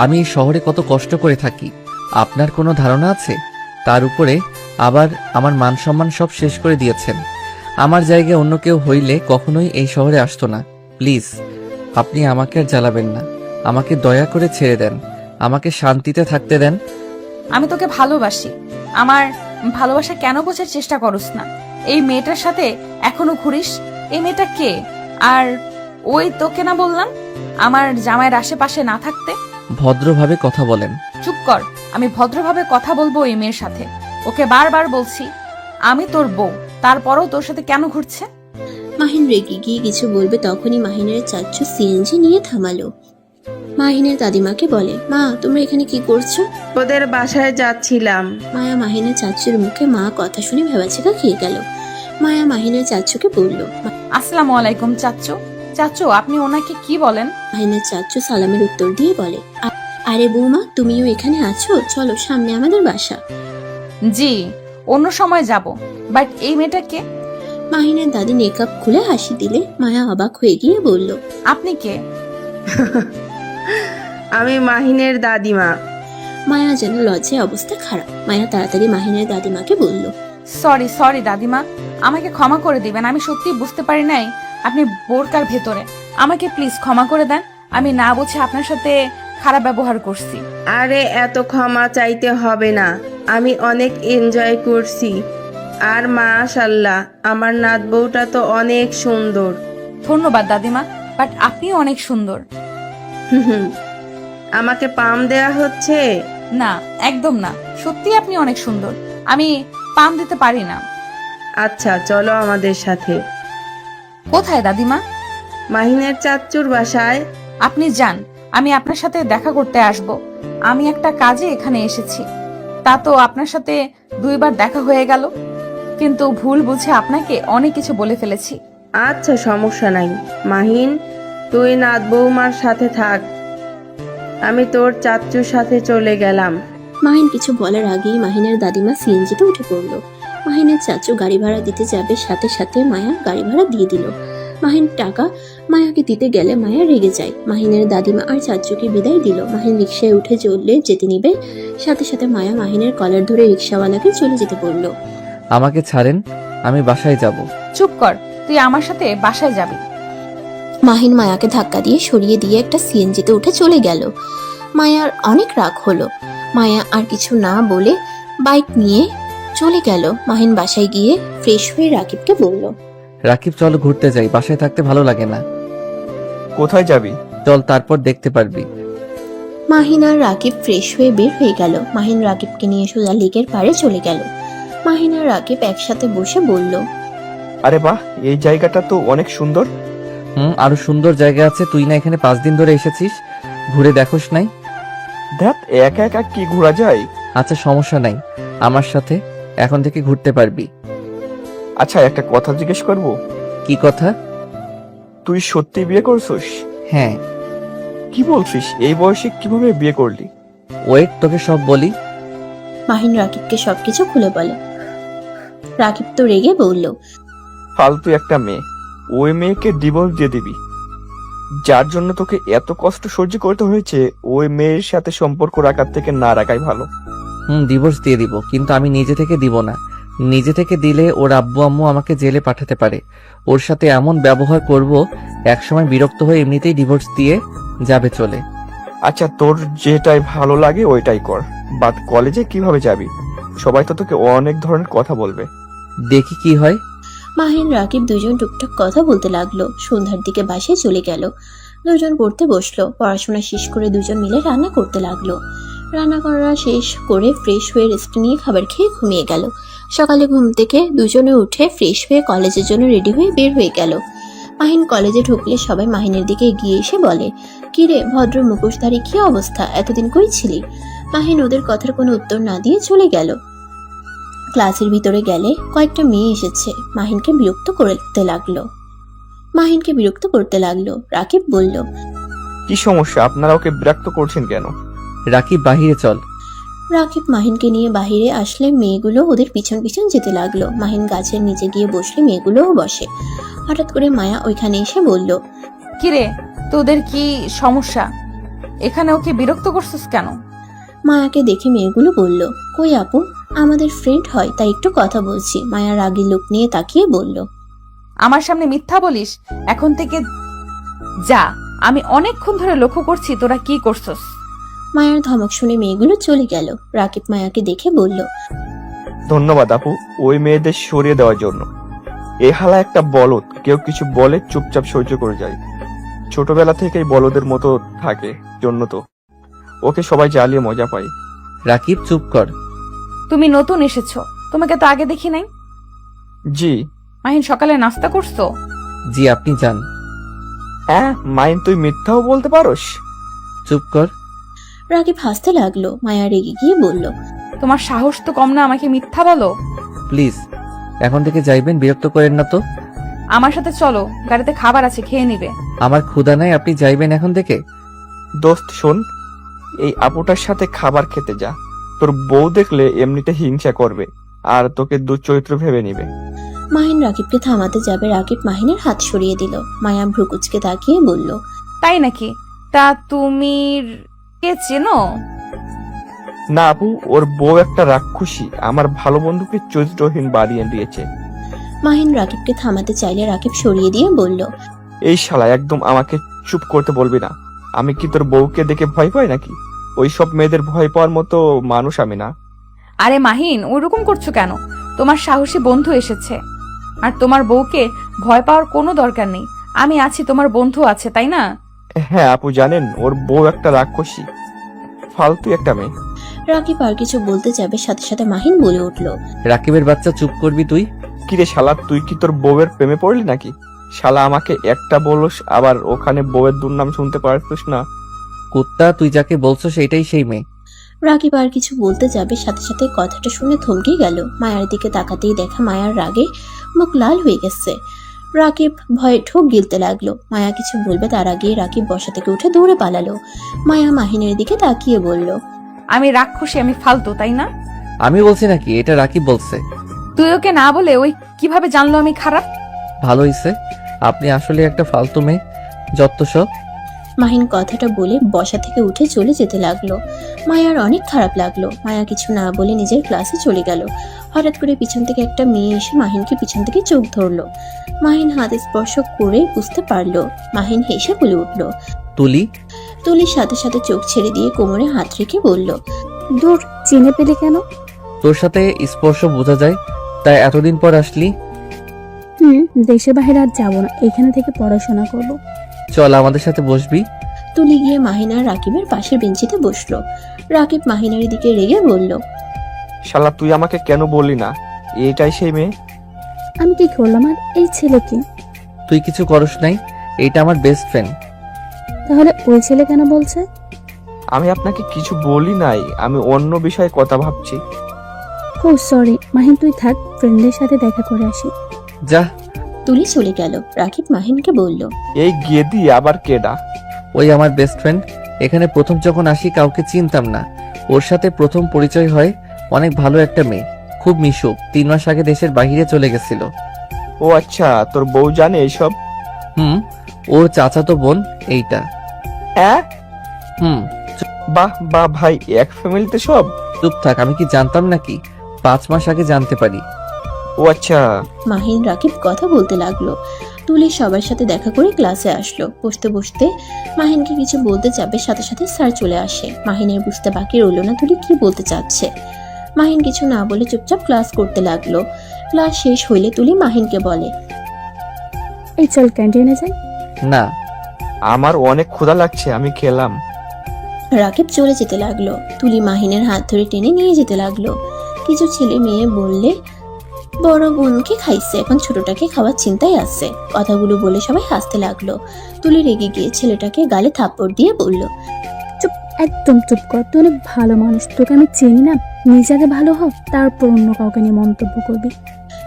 আমি এই শহরে কত কষ্ট করে থাকি, আপনার কোনো ধারণা আছে? তার উপরে আবার আমার মান সম্মান সব শেষ করে দিয়েছেন। আমার জায়গায় অন্য কেউ হইলে কখনোই এই শহরে আসতো না। প্লিজ, আপনি আমাকে আর জ্বালাবেন না। আমাকে দয়া করে ছেড়ে দেন, আমাকে শান্তিতে থাকতে দেন। আমি তোকে ভালোবাসি। আমার ভালোবাসা কেন বোঝার চেষ্টা করস না? এই মেয়েটার সাথে এখনো ঘুরিস। এই মেয়েটা কে? আর ওই তোকে না বললাম আমার জামাইয়ের আশেপাশে না থাকতে? ভদ্রভাবে কথা বলেন। চুপ কর, আমি ভদ্রভাবে কথা বলবো এই মেয়ের সাথে। ওকে বারবার বলছি আমি তোর বউ, তারপরও তোর সাথে কেন ঘুরছে? মাহিন রেগে গিয়ে কিছু বলবে, তখনই মাহিনের চাচু সিএনজি নিয়ে থামালো। মাহিনের দাদিমাকে বলে, মা তোমরা এখানে কি করছো? ওদের বাসায় যাচ্ছিলাম। মায়া মাহিনের চাচুর মুখে মা কথা শুনে ভেবাচেকা খেয়ে গেল। মায়া মাহিনের চাচুকে বলল, আসসালামু আলাইকুম চাচ্চু। চাচ্চু, আপনি ওনাকে কি বলেন? মাহিনের চাচু সালামের উত্তর দিয়ে বলে, আরে বৌমা তুমিও এখানে আছো, চলো সামনে আমাদের বাসা। জি, অন্য সময় যাব। বাট এই মেয়েটাকে? মাহিনের দাদি নেকাব খুলে হাসি দিলে মায়া অবাক হয়ে গিয়ে বলল, আপনি কে? আমি মাহিনের দাদিমা। মায়া যেন লজ্জায় অবস্থা খারাপ। মায়া তাড়াতাড়ি মাহিনের দাদিমাকে বলল, সরি সরি দাদিমা, আমাকে ক্ষমা করে দিবেন। আমি সত্যি বুঝতে পারি নাই আপনি বোরকার ভেতরে। আমাকে প্লিজ ক্ষমা করে দেন। আমি না বুঝে আপনার সাথে খারাপ ব্যবহার করছি। আরে এত ক্ষমা চাইতে হবে না, আমি অনেক এনজয় করছি। আর মাশাআল্লাহ, আমার নাত বউটা তো অনেক সুন্দর। ধন্যবাদ দাদিমা, বাট আপনিও অনেক সুন্দর। হুম, আমাকে পাম দেয়া হচ্ছে? না, একদম না, সত্যি আপনি অনেক সুন্দর। আমি পাম দিতে পারি না। আচ্ছা চলো আমাদের সাথে। কোথায় দাদিমা? মাহিনের চাচ্চুর বাসায়। আপনি যান, আমি আপনার সাথে দেখা করতে আসব। আমি একটা কাজে এখানে এসেছি। তা তো আপনার সাথে 2 বার দেখা হয়ে গেল, কিন্তু ভুল বুঝে আপনাকে অনেক কিছু বলে ফেলেছি। আচ্ছা সমস্যা নাই মাহিন, তুই নাত বৌমার সাথে থাক, আমি তোর চাচ্চুর সাথে চলে গেলাম। মাহিন কিছু বলার আগেই মাহিনের দাদিমা সিএনজিতে উঠে পড়ল। মাহিনের চাচু গাড়ি ভাড়া দিতে যাবে, সাথে সাথে মায়া গাড়ি ভাড়া দিয়ে দিল। মাহিন টাকা মায়াকে দিতে গেলে মায়া রেগে যায়। মাহিনের দাদিমা আর চাচুকে বিদায় দিল। মাহিন রিক্সায় উঠে চললে যেতে নিবে, সাথে সাথে মায়া মাহিনের কলার ধরে রিক্সাওয়ালাকে চলে যেতে বলল। আমাকে ছাড়েন, আমি বাসায় যাব। চুপ কর, তুই আমার সাথে বাসায় যাবি। মাহিন মায়াকে ধাক্কা দিয়ে সরিয়ে দিয়ে একটা সিএনজিতে উঠে চলে গেল। মায়ার অনেক রাগ হলো। মায়া আর কিছু না বলে বাইক নিয়ে চলে গেল। মাহিন বাসায় গিয়ে ফ্রেশ হয়ে রাকিবকে বলল, রাকিব চলো ঘুরতে যাই, বাসায় থাকতে ভালো লাগে না। কোথায় যাবি? চল, তারপর দেখতে পারবি। মাহিন আর রাকিব ফ্রেশ হয়ে বের হয়ে গেল। মাহিন রাকিবকে নিয়ে সোজা লেকের পাড়ে চলে গেল। মাহিন আর রাকিব একসাথে বসে বলল, আরে বাহ, এই জায়গাটা তো অনেক সুন্দর। আরো সুন্দর জায়গা আছে। তুই না এখানে 5 দিন ধরে এসেছিস, ঘুরে দেখোস নাই? দেখ, একা একা কি ঘোরা যায়? আচ্ছা সমস্যা নাই, আমার সাথে এখন থেকে ঘুরতে পারবি। আচ্ছা, একটা কথা জিজ্ঞেস করব? কি কথা? তুই সত্যি বিয়ে করছিস? হ্যাঁ। কি বলছিস? এই বয়সে কিভাবে বিয়ে করলি? ওয়েট, তোকে সব বলি। মাহিন রাকিবকে সবকিছু খুলে বলে। রাকিব তো রেগে বলল, ফালতু একটা মেয়ে, ওই মেয়েকে ডিভোর্স দিয়ে দিবি। যার জন্য তোকে এত কষ্ট সহ্য করতে হয়েছে, ওই মেয়ের সাথে সম্পর্ক রাখার থেকে না রাখাই ভালো। ডিভোর্স দিয়ে দিব, কিন্তু আমি নিজে থেকে দিব না। নিজে থেকে দিলে ওর আব্বু আম্মু আমাকে জেলে পাঠাতে পারে। ওর সাথে এমন ব্যবহার করব, একসময় বিরক্ত হয়ে এমনিতেই ডিভোর্স দিয়ে যাবে চলে। আচ্ছা, তোর যেটাই ভালো লাগে ওইটাই কর, বাট কলেজে কিভাবে যাবি? সবাই তো তোকে অনেক ধরনের কথা বলবে। দেখি কি হয়। মাহিন রাকিব দুজন টুকটাক কথা বলতে লাগলো। সন্ধ্যার দিকে বাসায় চলে গেল। দুজন পড়তে বসলো। পড়াশোনা শেষ করে দুজন মিলে রান্না করতে লাগলো। রান্না করা শেষ করে ফ্রেশ হয়ে রেস্ট নিয়ে খাবার খেয়ে ঘুমিয়ে গেল। সকালে ঘুম থেকে দুজনে উঠে ফ্রেশ হয়ে কলেজের জন্য রেডি হয়ে বের হয়ে গেল। মাহিন কলেজে ঢুকলে সবাই মাহিনের দিকে এগিয়ে এসে বলে, কিরে ভদ্র মুখোশধারী, কি অবস্থা, এতদিন কই ছিলি? মাহিন ওদের কথার কোনো উত্তর না দিয়ে চলে গেল। ক্লাসের ভিতরে গেলে কয়েকটা মেয়ে এসেছে। মাহিনকে বিরক্ত করতে লাগলো। রাকিব বলল, কি সমস্যা? আপনারা ওকে বিরক্ত করছেন কেন? রাকিব বাহিরে চল। রাকিব মাহিনকে নিয়ে বাহিরে আসলে মেয়েগুলো ওদের পিছন পিছন যেতে লাগলো। মাহিন গাছের নিচে গিয়ে বসলে মেয়েগুলোও বসে। হঠাৎ করে মায়া ওইখানে এসে বলল, কিরে, তোদের কি সমস্যা? এখানে ওকে বিরক্ত করছিস কেন? মায়াকে দেখে মেয়েগুলো বলল, কই আপু, আমাদের ফ্রেন্ড হয়, তাই একটু কথা বলছি। মায়া রাগী লোক নিয়ে তাকিয়ে বলল, আমার সামনে মিথ্যা বলিস? এখন থেকে যা, আমি অনেকক্ষণ ধরে লক্ষ্য করছি তোরা কি করছস। মায়ার ধমক শুনে মেয়েগুলো চলে গেল। রাকিব মায়াকে দেখে বলল, ধন্যবাদ আপু, ওই মেয়েদের সরিয়ে দেওয়ার জন্য। এ হালা একটা বলদ, কেউ কিছু বলে চুপচাপ সহ্য করে যায়। ছোটবেলা থেকেই বলদের মতো থাকে, জন্য তো ওকে সবাই জ্বালিয়ে মজা পায়। রাকিব চুপ কর। তুমি নতুন এসেছো, তোমাকে তো আগে দেখি নাই। জি। মাহিন সকালে নাস্তা করছো? জি, আপনি যান। হ্যাঁ মাইন, তুই মিথ্যাও বলতে পারোস? চুপ কর। রাকিব হাসতে লাগলো। মায়া রেগে গিয়ে বলল, তোমার সাহস তো কম না আমাকে মিথ্যা বলো। প্লিজ এখন থেকে যাইবেন, বিরক্ত করেন না তো। আমার সাথে চলো, গাড়িতে খাবার আছে, খেয়ে নিবে। আমার ক্ষুধা নাই, আপনি যাইবেন এখন থেকে। দোস্ত শোন, এই আপুটার সাথে খাবার খেতে যা। তোর বউ দেখলে এমনিতে হিংসা করবে আর তোকে দুচরিত্র ভেবে নিবে। মাহিন রাকিবকে থামাতে যাবে, রাকিব মাহিনের হাত সরিয়ে দিল। মায়া ভ্রুকুচকে তাকিয়ে বলল, তাই নাকি? তা তুমি কে চেনো? না আপু, ওর বউ একটা রাক্ষসী আমার ভালো বন্ধুকে চরিত্রহীন বানিয়ে দিয়েছে। মাহিন রাকিবকে থামাতে চাইলে রাকিব সরিয়ে দিয়ে বলল, এই শালা একদম আমাকে চুপ করতে বলবি না। আমি কি তোর বউকে দেখে ভয় পাই নাকি? ওই সব মেয়েদের ভয় পাওয়ার মতো মানুষ আমি না। আরে মাহিন, ওরকম করছো কেন? তোমার সাহসী বন্ধু এসেছে, আর তোমার বউকে ভয় পাওয়ার কোনো দরকার নেই। আমি আছি, তোমার বন্ধু আছে, তাই না? হ্যাঁ আপু, জানেন ওর বউ একটা রাক্ষসী, ফালতু একটা মেয়ে। রাকিব আর কিছু বলতে যাবে, সাথে সাথে মাহিন বলে উঠল, রাকিবের বাচ্চা, চুপ করবি তুই? কিরে শালা, তুই কি তোর বউয়ের প্রেমে পড়লি নাকি? শালা আমাকে একটা বলস, আবার ওখানে বউয়ের দুর্নাম শুনতে পারতিস না? কুত্তা, তুই যাকে বলছো সেটাই সেই মেয়ে। রাকিব আর কিছু বলতে যাবে, সাথে সাথে কথাটা শুনে থমকে গেল। মায়ার দিকে তাকাতেই দেখা মায়ার রাগে মুখ লাল হয়ে গেছে। রাকিব ভয়ে ঠোক গিলতে লাগলো। মায়া কিছু বলবে তার আগেই রাকিব বসা থেকে উঠে দৌড়ে পালালো। মায়া মাহিনের দিকে তাকিয়ে বলল, আমি রাক্ষসী, আমি ফালতু, তাই না? আমি বলছি নাকি? এটা রাকিব বলছে। তুই ওকে না বলে ওই কিভাবে জানলো আমি খারাপ? ভালো হইছে, আপনি আসলে একটা ফালতু মেয়ে, যত সব। মাহিন কথাটা বলে বসা থেকে উঠে চলে যেতে লাগলো। মায়ার অনেক খারাপ লাগলো। মায়া কিছু না বলে নিজের ক্লাসে চলে গেল। হঠাৎ করে পিছন থেকে একটা মেয়ে এসে মাহিনকে পিছন থেকে চোখ ধরলো। মাহিন হাত স্পর্শ করে বুঝতে পারলো। মাহিন হেসে বলে উঠল। তুলি, তুলির সাথে সাথে চোখ ছেড়ে দিয়ে কোমরে হাত রেখে বলল, দূর, চিনে পেলে কেন? তোর সাথে স্পর্শ বোঝা যায়, তাই এতদিন পর আসলি। দেশের বাইরে আর যাবো না, এখানে থেকে পড়াশোনা করব। চল আমাদের সাথে বসবি। তুলি গিয়ে মাহিন আর রাকিবের পাশের বেঞ্চিতে বসলো। রাকিব মাহিনের দিকে রেগে বলল, শালা তুই আমাকে কেন বললি না এটাই সেই মেয়ে? আমি কি করলাম? আর এই ছেলে কি? তুই কিছু করস নাই, এইটা আমার বেস্ট ফ্রেন্ড। তাহলে ওই ছেলে কেন বলছে? আমি আপনাকে কিছু বলি নাই, আমি অন্য বিষয়ে কথা ভাবছি। ও সরি মাহিন, তুই থাক, ফ্রেন্ডের সাথে দেখা করে আসি। যা। তুলি চলে গেল। রাকিব মাহিনকে বলল, এই গেদি আবার কেডা? ওই আমার বেস্ট ফ্রেন্ড। এখানে প্রথম যখন আসি কাউকে চিনতাম না, ওর সাথে প্রথম পরিচয় হয়। অনেক ভালো একটা মেয়ে, খুব মিশুক। 3 মাস আগে দেশের বাইরে চলে গেছিল। ও আচ্ছা, তোর বউ জানে এইসব? ওর চাচাতো বোন এইটা। হ্যাঁ, হুম। বাহ বাহ ভাই, এক ফ্যামিলিতে সব? চুপ থাক, আমি কি জানতাম নাকি? 5 মাস আগে জানতে পারি। ও আচ্ছা। মাহিন রাকিব কথা বলতে লাগলো। তুলি সবার সাথে দেখা করে ক্লাসে আসলো। বসতে বসতে মাহিনকে কিছু বলতে যাবে, সাথে সাথে স্যার চলে আসে। মাহিনের বুঝতে বাকি রইল না তুলি কি বলতে চাচ্ছে। মাহিন কিছু না বলে চুপচাপ ক্লাস করতে লাগলো। ক্লাস শেষ হইলে তুলি মাহিনকে বলে, এই চল ক্যান্টিনে যাই। না, আমার অনেক ক্ষুধা লাগছে, আমি খেলাম। রাকিব চলে যেতে লাগলো। তুলি মাহিনের হাত ধরে টেনে নিয়ে যেতে লাগলো। কিছু ছেলে মেয়ে বললে বড় বোনকে খাইছে, এখন ছোটটাকে খাওয়ার চিন্তায় আছে। কথাগুলো বলে সবাই হাসতে লাগলো। তুলি রেগে গিয়ে ছেলেটাকে গালে থাপ্পড় দিয়ে বলল, চুপ, একদম চুপ কর, তুই অনেক ভালো মানুষ, তোকে আমি চিনি না। নিজে আগে ভালো হ, তারপর অন্য কাউকে নিয়ে মন্তব্য করবি।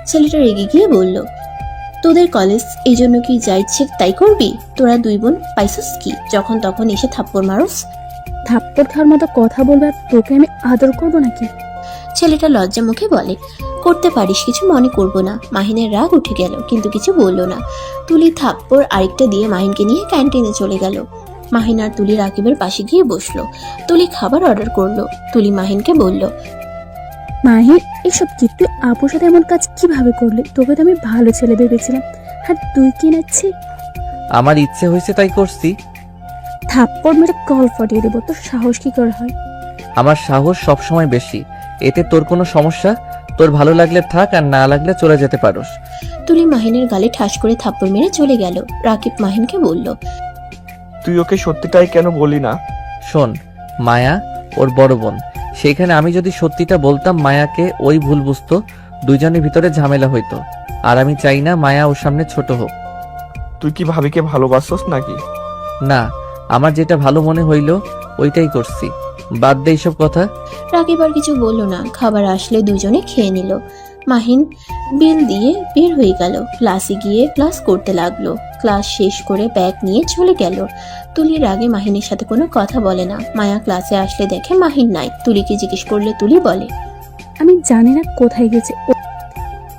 ছেলেটা রেগে গিয়ে বলল, তোদের কলেজ এই জন্য কি যা ইচ্ছে তাই করবি? তোরা 2 বোন পাইছস কি যখন তখন এসে থাপ্পড় মারস? থাপ্পড় খাওয়ার মতো কথা বলবে আর তোকে আমি আদর করবো নাকি? ছেলেটা লজ্জা মুখে বলে, করতে পারিস, কিছু মনে করব না। মাহিনের রাগ উঠে গেল, কিন্তু কিছু বলল না। তুলি থাপ্পড় আরেকটা দিয়ে মাহিনকে নিয়ে ক্যান্টিনে চলে গেল। মাহিন আর তুলি রাকিবের পাশে গিয়ে বসলো। তুলি খাবার অর্ডার করলো। তুলি মাহিনকে বলল, মাহির, এসব কি? তুই আপুর সাথে এমন কাজ কিভাবে করলি? তোকে তো আমি ভালো ছেলে ভেবেছিলাম, আর তুই কি নাচ্ছি? আমার ইচ্ছে হয়েছে তাই করছি। থাপ্পড় মেরে কল ফাটিয়ে দেবো। তোর সাহস কি করে হয়? আমার সাহস সবসময় বেশি, এতে তোর কোনো সমস্যা? তোর ভালো লাগলে থাক, আর না লাগলে চলে যেতে পারোস। তুলি মাহিনের গালে ঠাস করে থাপ্পড় মেরে চলে গেল। রাকিব মাহিনকে বলল, তুই ওকে সত্যিটাই কেন বলি না? শোন, মায়া ওর বড় বোন, সেইখানে আমি যদি সত্যিটা বলতাম মায়াকে ওই ভুল বুঝতো, দুইজনের ভিতরে ঝামেলা হইতো। আর আমি চাই না মায়া ওর সামনে ছোট হোক। তুই কি ভাবিকে ভালোবাসস নাকি? না, আমার যেটা ভালো মনে হইল ওইটাই করছি, বাদ দে এইসব কথা। রাকিব আর কিছু বলল না। খাবার আসলে দুজনে খেয়ে নিল। মাহিন বিল দিয়ে বের হয়ে গেল। ক্লাসে গিয়ে ক্লাস করতে লাগলো। ক্লাস শেষ করে ব্যাগ নিয়ে চলে গেল। তুলির আগে মাহিনের সাথে কোনো কথা বলে না। মায়া ক্লাসে আসলে দেখে মাহিন নাই। তুলিকে জিজ্ঞেস করলে তুলি বলে, আমি জানি না কোথায় গেছে।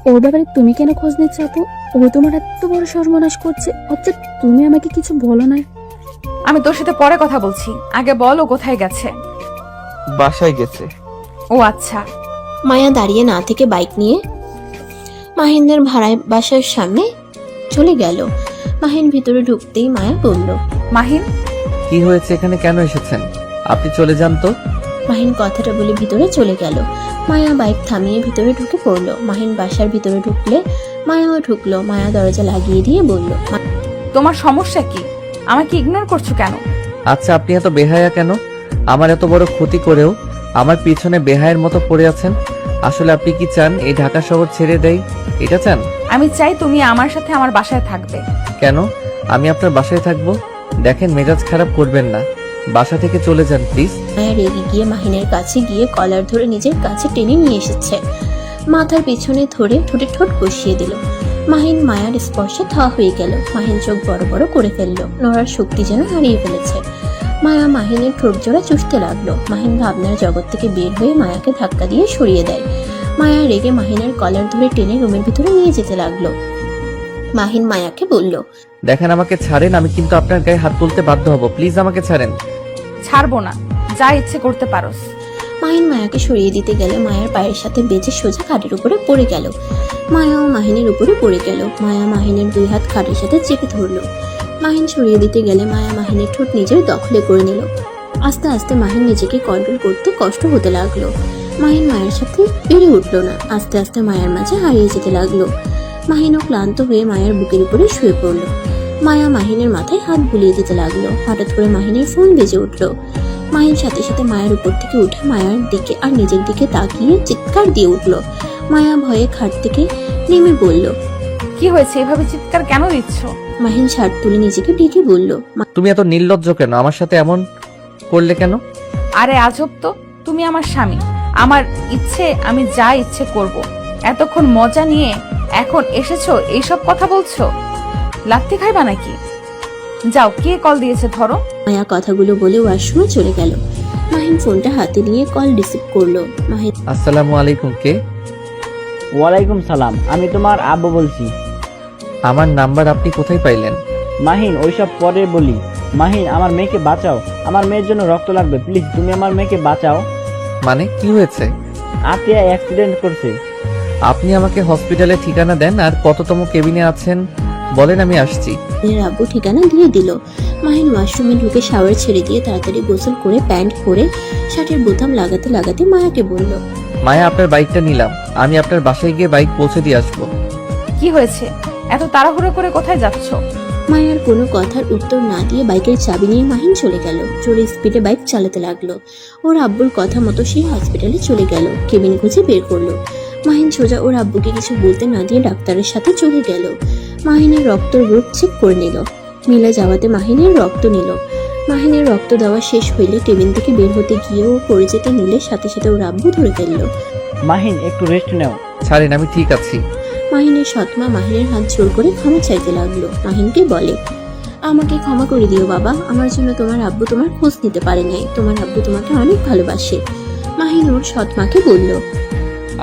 ও ওর ব্যাপারে তুমি কেন খোঁজ নিচ্ছ আপু? ও তোমার এত বড় সর্বনাশ করছে, অথচ তুমি আমাকে কিছু বলো না। আমি তোর সাথে পরে কথা বলছি, আগে বল ও কোথায় গেছে। বাসায় গেছে। ও আচ্ছা। মায়া দাঁড়িয়ে না থেকে বাইক নিয়ে মাহিনের ভাড়ায় বাসার সামনে চলে গেল। মাহিন ভিতরে ঢুকতেই মায়া বলল, মাহিন, কি হয়েছে, এখানে কেন এসেছেন? আপনি চলে যান তো। মাহিন কথাটা বলে ভিতরে চলে গেল। মায়া বাইক থামিয়ে ভিতরে ঢুকে পড়লো। মাহিন বাসার ভিতরে ঢুকলে মায়াও ঢুকলো। মায়া দরজা লাগিয়ে দিয়ে বলল, তোমার সমস্যা কি? আমাকে ইগনোর করছো কেন? আচ্ছা, আপনি এত বেহায়া কেন? আমার এত বড় ক্ষতি করেও আমার পিছনে বেহায়ের মতো পড়ে আছেন। আসলে আপনি কি চান এই ঢাকা শহর ছেড়ে দেই? এটা চান? আমি চাই তুমি আমার সাথে আমার বাসায় থাকবে। কেন আমি আপনার বাসায় থাকবো? দেখেন, মেজাজ খারাপ করবেন না, বাসা থেকে চলে যান প্লিজ। মায়া রেগে গিয়ে মাহিনের কাছে গিয়ে কলার ধরে নিজের কাছে টেনে নিয়ে এসেছে। মাথার পিছনে ধরে ঠোঁটে ঠোঁট বসিয়ে দিল। মাহিন মায়ার স্পর্শে থা হয়ে গেল। মাহিন চোখ বড় বড় করে ফেললো। নড়ার শক্তি যেন হারিয়ে ফেলেছে। মায়া মাহিনের ঠোঁট জোড়া চুষতে লাগলো। মাহিন ভাবনার জগৎ থেকে বের হয়ে মায়াকে ধাক্কা দিয়ে সরিয়ে দেয়। মায়া রেগে মাহিনের কলার ধরে টেনে রুমের ভিতরে নিয়ে যেতে লাগলো। মাহিন মায়াকে বলল, দেখেন, আমাকে ছাড়েন, আমি কিন্তু আপনার গায়ে হাত তুলতে বাধ্য হব। প্লিজ আমাকে ছাড়েন। ছাড়বো না, যা ইচ্ছে করতে পারোস। মাহিন মায়াকে সরিয়ে দিতে গেলে মায়ার পায়ের সাথে বেজে সোজা খাটের উপরে পড়ে গেল। মায়াও মাহিনের উপরে পড়ে গেল। মায়া মাহিনের দুই হাত খাটের সাথে চেপে ধরলো। মাহিন সরিয়ে দিতে গেলে মায়া মাহিনের ঠোঁট নিজের দখলে করে নিল। আস্তে আস্তে মাহিন নিজেকে কন্ট্রোল করতে কষ্ট হতে লাগলো। মাহিন মায়ের সাথে পেরে উঠলো না। আস্তে আস্তে মায়ের মাঝে হারিয়ে যেতে লাগলো। মাহিনও ক্লান্ত হয়ে মায়ের বুকের উপরে শুয়ে পড়লো। মায়া মাহিনের মাথায় হাত বুলিয়ে দিতে লাগলো। হঠাৎ করে মাহিনের ফোন বেজে উঠলো। মাহিন সাথে সাথে মায়ের উপর থেকে উঠে মায়ার দিকে আর নিজের দিকে তাকিয়ে চিৎকার দিয়ে উঠলো। মায়া ভয়ে খাট থেকে নেমে বলল, কি হয়েছে, এভাবে চিৎকার কেন দিচ্ছ? মাহিন শার্ট তুলে নিজেকে ডেকে বলল, তুমি এত নির্লজ্জ কেন? আমার সাথে এমন করলে কেন? আরে আজব তো, তুমি আমার স্বামী, আমার ইচ্ছে আমি যা ইচ্ছে করব। এতক্ষণ মজা নিয়ে এখন এসেছো এইসব কথা বলছো? লাত্তি খাইবা নাকি? যাও, কে কল দিয়েছে ধরো। মায়া কথাগুলো বলে ওয়াশরুমে চলে গেল। মাহিন ফোনটা হাতে নিয়ে কল রিসিভ করলো। মাহিন আসসালামু আলাইকুম, কে? ওয়ালাইকুম সালাম, আমি তোমার আব্বু বলছি। আমার নাম্বার আপনি কোথায় পাইলেন? মাহিন, ওইসব পরে বলি। মাহিন, আমার মেয়েকে বাঁচাও, আমার মেয়ের জন্য রক্ত লাগবে, প্লিজ তুমি আমার মেয়েকে বাঁচাও। মানে কি হয়েছে? আতিয়া অ্যাক্সিডেন্ট করছে। আপনি আমাকে হসপিটালে ঠিকানা দেন আর কততম কেবিনে আছেন বলেন, আমি আসছি। মাহিনের আব্বু ঠিকানা দিয়ে দিল। মাহিন ওয়াশরুমে ঢুকে শাওয়ার ছেড়ে দিয়ে তাড়াতাড়ি গোসল করে প্যান্ট পরে শার্টের বোতাম লাগাতে লাগাতে মায়াকে বলল, মায়া, আপনার বাইকটা নিলাম, আমি আপনার বাসায় গিয়ে বাইক পৌঁছে দিয়ে আসবো। কি হয়েছে, এত তাড়াহুড়ো করে কোথায় যাচ্ছ? মায়ার কোনো কথার উত্তর না দিয়ে বাইকের চাবি নিয়ে মাহিন চলে গেল। জোরে স্পিডে বাইক চালাতে লাগলো। ওর আব্বুর কথা মতো সেই হসপিটালে চলে গেল। কেবিন খুঁজে বের করলো। মাহিন সোজা ওর আব্বুকে কিছু বলতে না দিয়ে ডাক্তারের সাথে চলে গেল। মাহিনের রক্ত গ্রুপ চেক করে নিল। মিলে যাওয়াতে মাহিনের রক্ত নিল। মাহিনের রক্ত দেওয়া শেষ হইলে কেবিন থেকে বের হতে গিয়েও পড়ে যেতে নিলে সাথে সাথে ওর আব্বু ধরে ফেললো। মাহিন, একটু রেস্ট নাও। ছাড়েন, আমি ঠিক আছি। মাহিনের সৎমা মাহিনের হাত জোর করে ক্ষমা চাইতে লাগলো। মাহিনকে বলে, আমাকে ক্ষমা করে দিও বাবা, আমার জন্য তোমার আব্বু তোমার খোঁজ নিতে পারে নাই। তোমার আব্বু তোমাকে অনেক ভালোবাসে। মাহিন ওর সৎমাকে বলল,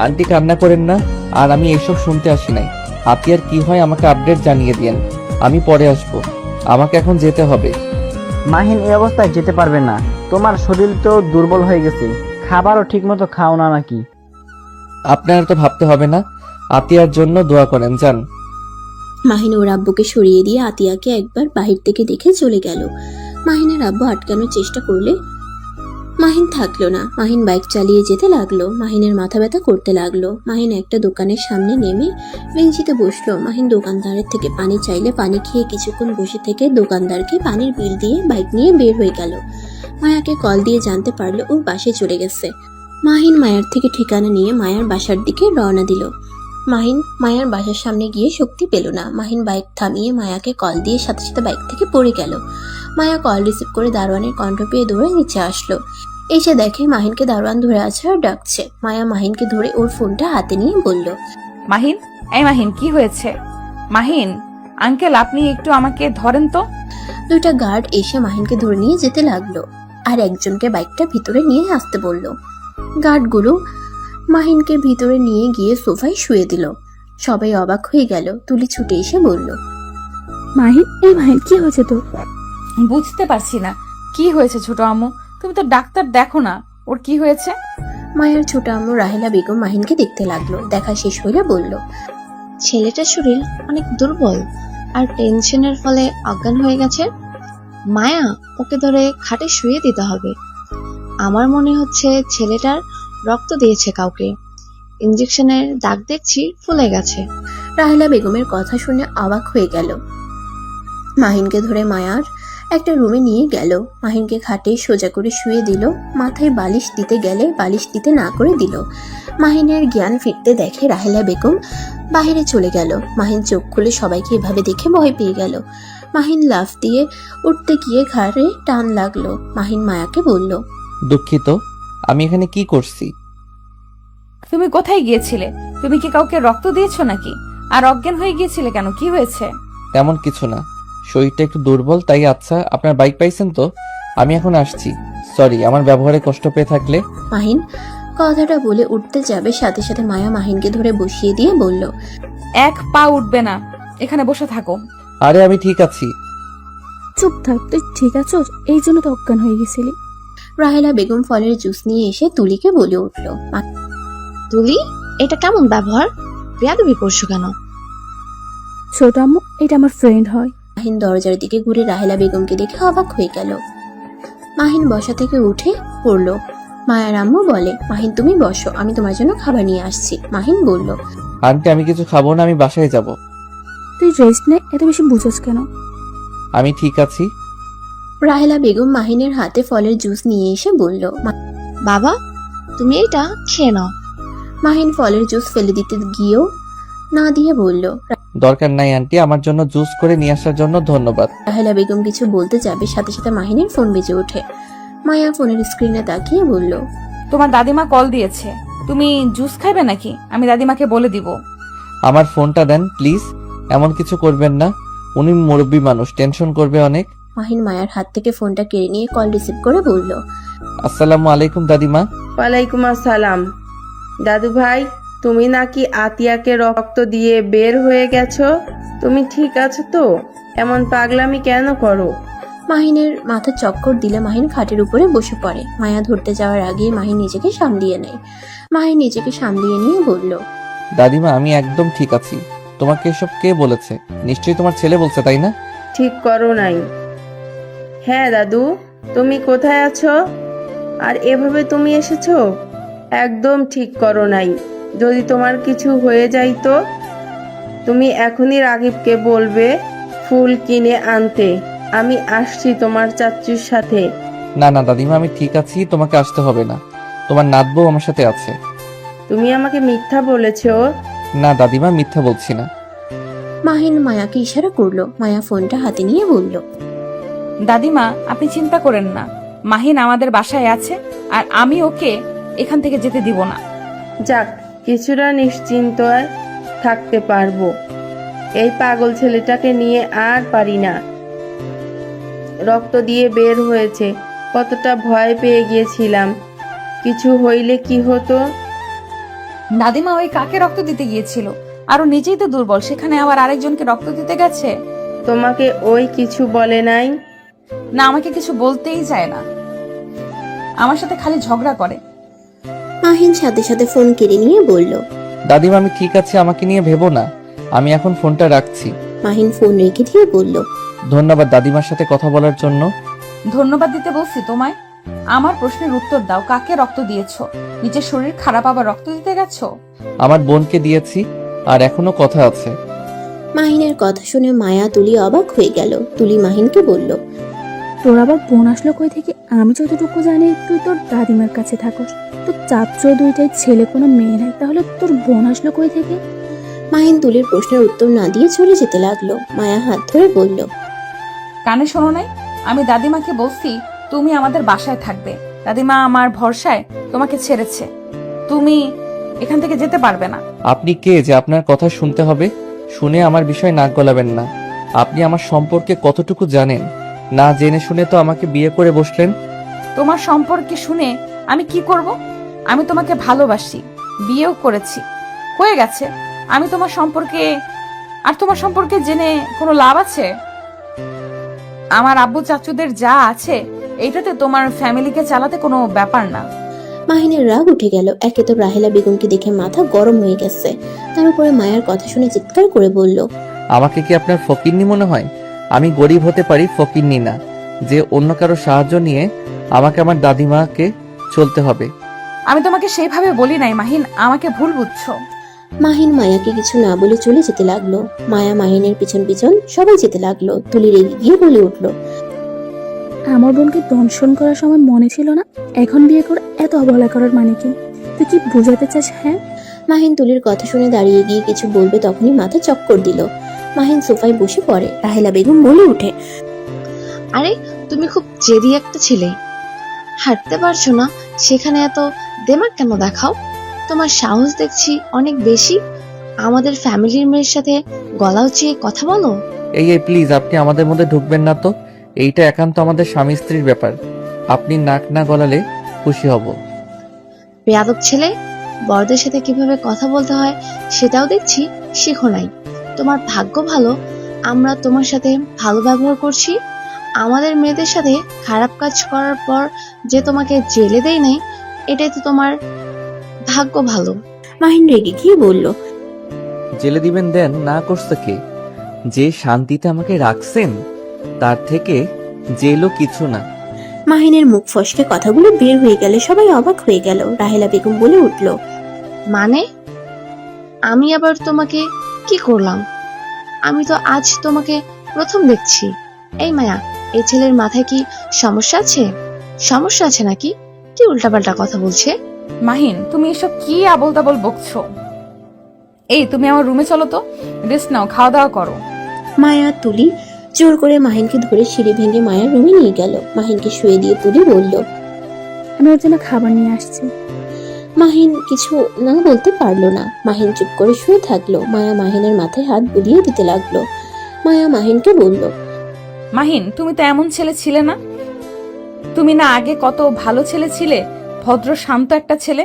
আন্টি কান্না করেন না, আর আমি এসব শুনতে আসি নাই। আপনি আর কি হয় আমাকে আপডেট জানিয়ে দিয়েন, আমি পরে আসবো। আমাকে এখন যেতে হবে। মাহিন, এই অবস্থায় যেতে পারবে না, তোমার শরীর তো দুর্বল হয়ে গেছে, খাবারও ঠিক মতো খাও না নাকি? আপনার তো ভাবতে হবে না, আতিয়ার জন্য দোয়া করেন, যান। মাহিন ওর আব্বুকে সরিয়ে দিয়ে আতিয়াকে একবার বাহির থেকে দেখে চলে গেল। মাহিনের আব্বু আটকানোর চেষ্টা করলে মাহিন থাকলো না। মাহিন বাইক চালিয়ে যেতে লাগলো। মাহিনের মাথা ব্যথা করতে লাগলো। মাহিন একটা দোকানের সামনে নেমে বেঞ্চিতে বসলো। মাহিন দোকানদারের থেকে পানি চাইলে পানি খেয়ে কিছুক্ষণ বসে থেকে দোকানদারকে পানির বিল দিয়ে বাইক নিয়ে বের হয়ে গেল। মায়াকে কল দিয়ে জানতে পারলো ও বাসে চলে গেছে। মাহিন মায়ার থেকে ঠিকানা নিয়ে মায়ার বাসার দিকে রওনা দিল। মাহিন মায়ার বাসার সামনে গিয়ে শক্তি পেল না। মাহিন বাইক থামিয়ে মায়াকে কল দিয়ে সাথে সাথে বাইক থেকে পড়ে গেল। মায়া কল রিসিভ করে দারোয়ানের কণ্ঠ পেয়ে দৌড়ে নিচে আসলো। এসে দেখে মাহিনকে দারোয়ান ধরে আছে আর ডাকছে। মায়া মাহিনকে ধরে ওর ফোনটা হাতে নিয়ে বলল, মাহিন, এই মাহিন, কি হয়েছে? মাহিন আঙ্কেল, আপনি একটু আমাকে ধরেন তো। দুইটা গার্ড এসে মাহিনকে ধরে নিয়ে যেতে লাগলো আর একজনকে বাইকটা ভিতরে নিয়ে আসতে বলল। গার্ডগুলো মাহিনকে ভিতরে নিয়ে গিয়ে সোফায় শুয়ে দিল। সবাই অবাক হয়ে গেল। তুলি ছুটে এসে বলল, মাহিন, এই মাহিন কি হয়েছে তোর? বুঝতে পারছি না কি হয়েছে ছোট আম্মু। তুমি তো ডাক্তার দেখো না, ওর কি হয়েছে? মায়ার ছোট আম্মু রাহেলা বেগম মাহিনকে দেখতে লাগলো। দেখা শেষ হইলে বলল, ছেলেটার শরীর অনেক দুর্বল আর টেনশনের ফলে অজ্ঞান হয়ে গেছে। মায়া, ওকে ধরে খাটে শুয়ে দিতে হবে। আমার মনে হচ্ছে ছেলেটার রক্ত দিয়েছে কাউকে। ইঞ্জেকশনের দাগ দেখছি ফুলে গেছে। রাহেলা বেগমের কথা শুনে অবাক হয়ে গেল। মাহিনকে ধরে মায়ার একটা রুমে নিয়ে গেল। মাহিনকে খাটে সোজা করে শুয়ে দিল। মাথায় বালিশ দিতে গেলে বালিশ দিতে না করে দিল। মাহিনের জ্ঞান ফিরতে দেখে রাহেলা বেগম বাইরে চলে গেল। মাহিন চোখ খুলে সবাইকে এভাবে দেখে ভয় পেয়ে গেল। মাহিন লাফ দিয়ে উঠতে গিয়ে ঘাড়ে টান লাগলো। মাহিন মায়াকে বলল, দুঃখিত, আমি এখানে কি করছি? তুমি কোথায় গিয়েছিলে? তুমি কি কাউকে রক্ত দিয়েছো নাকি? আর অজ্ঞান হয়ে গিয়েছিলে কেন? কি হয়েছে? তেমন কিছু না, শরীরটা একটু দুর্বল তাই। আচ্ছা, আপনার বাইক পাইছেন তো? আমি এখন আসছি। সরি আমার ব্যবহারে কষ্ট পেয়ে থাকলে। মাহিন কথাটা বলে উঠতে যাবে, সাথে সাথে মায়া মাহিনকে ধরে বসিয়ে দিয়ে বলল, এক পা উঠবে না, এখানে বসে থাকো। আরে আমি ঠিক আছি। চুপ থাক, তুই ঠিক আছো? এই জন্য তো অজ্ঞান হয়ে গেছিলি। রাহেলা বেগম ফলের জুস নিয়ে এসে তুলিকে বলে উঠল, তুলি, এটা কেমন ব্যবহার? বেয়াদবি করছো কেন? ছোট আম্মু, এটা আমার ফ্রেন্ড হয়। মাহিন দরজার দিকে ঘুরে রাহেলা বেগমকে দেখে অবাক হয়ে গেল। মাহিন বসা থেকে উঠে পড়ল। মায়ার আম্মু বলে, মাহিন তুমি বসো, আমি তোমার জন্য খাবার নিয়ে আসছি। মাহিন বলল, আন্টি আমি কিছু খাবো না, আমি বাসায় যাব। তুই রেস্ট নে, এত বেশি বুঝোস কেন? আমি ঠিক আছি। রাহেলা বেগম মাহিনের হাতে ফলের জুস নিয়ে এসে বলল, বাবা, তুমি এটা খেয়ে নাও। মাহিন ফলের জুস ফেলে দিতে গিয়েও না দিয়ে বলল। দরকার নাই আন্টি, আমার জন্য জুস করে নিয়ে আসার জন্য ধন্যবাদ। রাহেলা বেগম কিছু বলতে যাবে, সাথে সাথে মাহিনের ফোন বেজে ওঠে। মায়া ফোনের স্ক্রিনে তাকিয়ে বলল, তোমার দাদিমা কল দিয়েছে, তুমি জুস খাইবে নাকি? আমি দাদিমাকে বলে দিব। আমার ফোনটা দেন প্লিজ। এমন কিছু করবেন না, উনি মুরব্বী মানুষ, টেনশন করবে অনেক। মাহিন মায়ার হাত থেকে ফোনটা কেড়ে নিয়ে কল রিসিভ করে বলল, আসসালামু আলাইকুম দাদিমা। ওয়ালাইকুম আসসালাম। দাদু ভাই, তুমি নাকি আতিয়াকে রক্ত দিয়ে বের হয়ে গেছো? তুমি ঠিক আছো তো? এমন পাগলামি কেন করো? মাহিনের মাথা চক্কর দিলে মাহিন খাটের উপরে বসে পড়ে। মায়া ধরতে যাওয়ার আগেই মাহিন নিজেকে সামলিয়ে নেয়। মাহিন নিজেকে সামলিয়ে নিয়ে বলল, দাদিমা আমি একদম ঠিক আছি। তোমাকে এসব কে বলেছে? নিশ্চয়ই তোমার ছেলে বলছে, তাই না? ঠিক করো নাই। হ্যাঁ দাদু, তুমি কোথায় আছো? আর এভাবে তুমি এসেছো? একদম ঠিক করো নাই। যদি তোমার কিছু হয়ে যায় তো? তুমি এখনই রাগিবকে বলবে ফুল কিনে আনতে। আমি আসছি তোমার চাচুর সাথে। না না দাদিমা, আমি ঠিক আছি, তোমাকে আসতে হবে না। তোমার নাতবউ আমার সাথে আছে। তুমি আমাকে মিথ্যা বলেছো। না দাদিমা, মিথ্যা বলছি না। মাহিন মায়াকে ইশারা করলো। মায়া ফোনটা হাতে নিয়ে বলল, দাদিমা আপনি চিন্তা করেন না, মাহিন আমাদের বাসায় আছে আর আমি ওকে এখান থেকে যেতে দিব না। যাক, কিছুটা নিশ্চিন্তায় থাকতে পারবো। এই পাগল ছেলেটাকে নিয়ে আর পারি না। রক্ত দিয়ে বের হয়েছে, কতটা ভয় পেয়ে গিয়েছিলাম। কিছু হইলে কি হতো? দাদিমা ওই কাকে রক্ত দিতে গিয়েছিল? আর ও নিজেই তো দুর্বল, সেখানে আবার আরেকজনকে রক্ত দিতে গেছে। তোমাকে ওই কিছু বলে নাই? না, আমাকে কিছু বলতেই চায় না, আমার সাথে খালি ঝগড়া করে। মাহিন সাথে সাথে ফোন কেড়ে নিয়ে বলল, দাদিমা আমি ঠিক আছি, আমাকে নিয়ে ভেবো না। আমি এখন ফোনটা রাখছি। মাহিন ফোন রেখে দিয়ে বলল, ধন্যবাদ দাদিমার সাথে কথা বলার জন্য। ধন্যবাদ দিতে বলছি তোমায়? আমার প্রশ্নের উত্তর দাও, কাকে রক্ত দিয়েছো? নিজের শরীর খারাপ আবার রক্ত দিতে গেছো? আমার বোনকে দিয়েছি, আর এখনো কথা আছে। মাহিনের কথা শুনে মায়া তুলি অবাক হয়ে গেল। তুলি মাহিনকে বলল, তোর আবার বোন আসলো কই থেকে? আমি যতটুকু জানি তুই তোর দাদিমার কাছে থাকস। তোর চাচু দুইটাই ছেলে, কোনো মেয়ে নাই, তাহলে তোর বোন আসলো কই থেকে? মাহিন তুলির প্রশ্নের উত্তর না দিয়ে চলে যেতে লাগলো। মায়া হাত ধরে বলল, কানে শোনো নাই? আমি দাদিমাকে বলছি তুমি আমাদের বাসায় থাকবে। দাদিমা আমার ভরসায় তোমাকে ছেড়েছে, তুমি এখান থেকে যেতে পারবে না। আপনি কে যে আপনার কথা শুনতে হবে? শুনে আমার বিষয় নাক গলাবেন না। আপনি আমার সম্পর্কে কতটুকু জানেন? না জেনে শুনে তো আমাকে বিয়ে করে বসলেন। তোমার সম্পর্কে শুনে আমি কি করব? আমি তোমাকে ভালোবাসি, বিয়েও করেছি, হয়ে গেছে। আমি তোমার সম্পর্কে জেনে কোনো লাভ আছে? আমার আব্বু চাচুদের যা আছে এইটাতে তোমার ফ্যামিলিকে চালাতে কোনো ব্যাপার না। মাহিনের রাগ উঠে গেল। একে তো রাহেলা বেগমকে দেখে মাথা গরম হয়ে গেছে, তার উপরে মায়ার কথা শুনে চিৎকার করে বলল, আমাকে কি আপনার ফকিন্নি মনে হয়? আমি গরিব হতে পারি, ফকিন্নি না যে অন্য কারো সাহায্য নিয়ে আমাকে আমার দাদিমাকে চলতে হবে। আমি তোমাকে সেইভাবে বলি নাই মাহিন, আমাকে ভুল বুঝছো। মাহিন মায়াকে কিছু না বলে চলে যেতে লাগলো। মায়া মাহিনের পিছন পিছন সবাই যেতে লাগলো। তুলি রেগে গিয়ে বলে উঠলো, আমার বোনকে দংশন করার সময় মনে ছিল না, এখন বিয়ে করে এত অবহেলা করার মানে কি? তুই কি বোঝাতে চাস? হ্যাঁ। মাহিন তুলির কথা শুনে দাঁড়িয়ে গিয়ে কিছু বলবে, তখনই মাথা চক্কর দিল। মাহিন সোফায় বসে পড়ে। রাহেলা বেগম বলে উঠে, আরে তুমি খুব জেদি একটা ছেলে, হাঁটতে পারছো না সেখানে এত দেমাগ কেন দেখাও? তোমার সাহস দেখছি অনেক বেশি, আমাদের ফ্যামিলির মেয়ের সাথে গলা উঁচিয়ে কথা বলো। এই প্লিজ, আপনি আমাদের মধ্যে ঢুকবেন না তো। এইটা একান্ত আমাদের স্বামী স্ত্রীর ব্যাপার। আপনি নাক না গলালে খুশি হব। বেয়াদব ছেলে, বড়দের সাথে কিভাবে কথা বলতে হয় সেটাও দেখছি শেখো নাই। তোমার ভাগ্য ভালো আমরা তোমার সাথে ভালো ব্যবহার করছি। আমাদের মেয়েদের সাথে খারাপ কাজ করার পর যে তোমাকে জেলে দেয় নাই, এটাই তো তোমার ভাগ্য ভালো। মাহিন রেগে গিয়ে বলল, জেলে দিবেন দেন, না করছে কে? যে শান্তিতে আমাকে রাখছেন তার থেকে জেলও কিছু না। মাহিনের মুখ ফসকে কথাগুলো বের হয়ে গেলে সবাই অবাক হয়ে গেল। রাহেলা বেগম বলে উঠল, মানে আমি আবার তোমাকে কি করলাম? আমি তো আজ তোমাকে প্রথম দেখছি। এই মায়া, এই ছেলের মাথায় কি সমস্যা আছে নাকি? কি উল্টাপাল্টা কথা বলছে? মাহিন, তুমি এসব কি আবল তাবল বকছো? এই তুমি আমার রুমে চলো তো, রেস্ট নাও, খাওয়া দাওয়া করো। মায়া তুলি জোর করে মাহিনকে ধরে সিঁড়ি ভেঙে মায়ার রুমে নিয়ে গেল। মাহিনকে শুয়ে দিয়ে তুলি বলল, আমি ওর জন্য খাবার নিয়ে আসছি। মাহিন কিছু না বলতে পারলো না। মাহিন চুপ করে শুয়ে থাকলো। মায়া মাহিনের মাথায় হাত বুলিয়ে দিতে লাগলো। মায়া মাহিনকে বলল, মাহিন, তুমি তো এমন ছেলে ছিলে না। তুমি না আগে কত ভালো ছেলে ছিলে, ভদ্র শান্ত একটা ছেলে,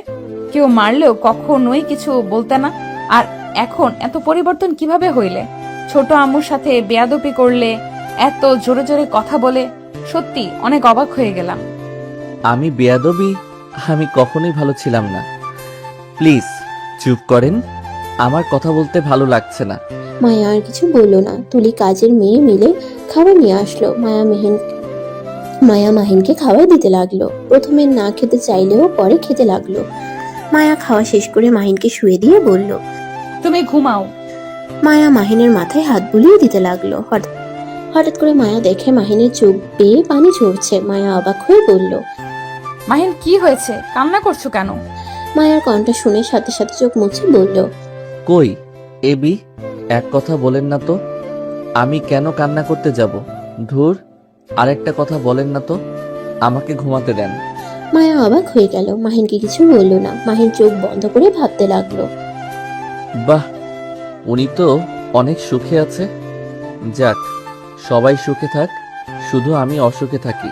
কেউ মারলেও কখনোই কিছু বলতে না। আর এখন এত পরিবর্তন কিভাবে হইলে? ছোট আম্মুর সাথে বেয়াদপি করলে, এত জোরে জোরে কথা বলে, সত্যি অনেক অবাক হয়ে গেলাম। আমি বেয়াদবি? আমি কখনোই ভালো ছিলাম না। প্লিজ চুপ করেন, আমার কথা বলতে ভালো লাগছে না। মায়া আর কিছু বলল না। তুলি কাজের মেয়ে মিলে খাবার নিয়ে আসলো। মায়া মাহিনকে খাবার দিতে লাগলো। প্রথমে না খেতে চাইলেও পরে খেতে লাগলো। মায়া খাওয়া শেষ করে মাহিনকে শুয়ে দিয়ে বলল, তুমি ঘুমাও। মায়া মাহিনের মাথায় হাত বুলিয়ে দিতে লাগলো। হঠাৎ করে মায়া দেখে মাহিনের চোখ বেয়ে পানি ঝরছে। মায়া অবাক হয়ে বলল, মাহিন, কি হয়েছে? কান্না করছো কেন? মায়ার কণ্ঠ শুনে সাথে সাথে চোখ মুছে বলল, কই এবি, এক কথা বলেন না তো। আমি কেন কান্না করতে যাব? ধুর, আরেকটা কথা বলেন না তো। আমাকে ঘুমাতে দেন। মায়া অবাক হয়ে গেল। মাহিনকে কিছু বলল না। মাহিন চোখ বন্ধ করে ভাবতে লাগলো। বাহ, উনি তো অনেক সুখে আছে। যাক, সবাই সুখে থাক, শুধু আমি অসুখে থাকি।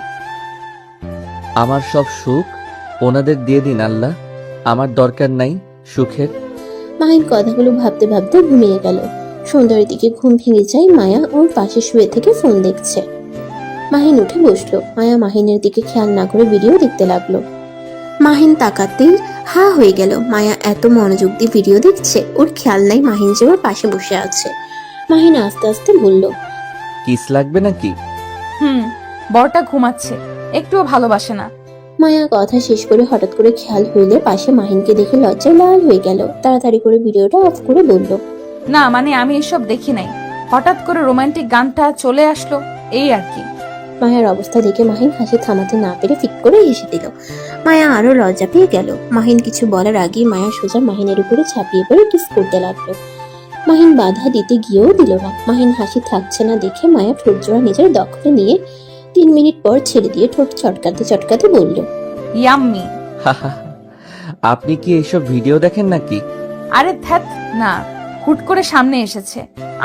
আমার সব সুখ ওনাদের দিয়ে দিন আল্লাহ, আমার দরকার নাই সুখের। মাহিন কথাগুলো ভাবতে ভাবতে ঘুমিয়ে গেল। সন্ধ্যার দিকে ঘুম ভেঙে যায়। মায়া ওর পাশে শুয়ে থেকে ফোন দেখছে। মাহিন উঠে বসলো। মায়া মাহিনের দিকে খেয়াল না করে ভিডিও দেখতে লাগলো। মাহিন তাকাতেই হা হয়ে গেল। মায়া এত মনোযোগ দিয়ে ভিডিও দেখছে, ওর খেয়াল নাই মাহিন যে ওর পাশে বসে আছে। মাহিন আস্তে আস্তে বলল, কিস লাগবে নাকি? বড়টা ঘুমাচ্ছে, একটুও ভালোবাসে না। মায়া কথা শেষ করে হঠাৎ করে খেয়াল হইলে পাশে মাহিনকে দেখে লজ্জায় লাল হয়ে গেল। তাড়াতাড়ি করে ভিডিওটা অফ করে বলল, না মানে আমি এসব দেখি নাই, হঠাৎ করে রোমান্টিক গানটা চলে আসলো, এই আর কি। মায়ার অবস্থা দেখে মাহিন হাসি থামাতে না পেরে ফিক করে হেসে দিল। মায়া আরো লজ্জা পেয়ে গেল। মাহিন কিছু বলার আগেই মায়া সোজা মাহিনের উপরে ছাপিয়ে পড়ে কিস করতে লাগলো। মাহিন বাধা দিতে গিয়েও দিল না। মাহিন হাসি থাকছে না দেখে মায়া ঠোঁট জোড়া নিজের দখলে নিয়ে 3 মিনিট পর ছেড়ে দিয়ে ঠোঁট চটকাতে চটকাতে বলল, ইয়াম্মি। আপনি কি এইসব ভিডিও দেখেন নাকি? আরে ধ্যাত না, হুট করে সামনে এসেছে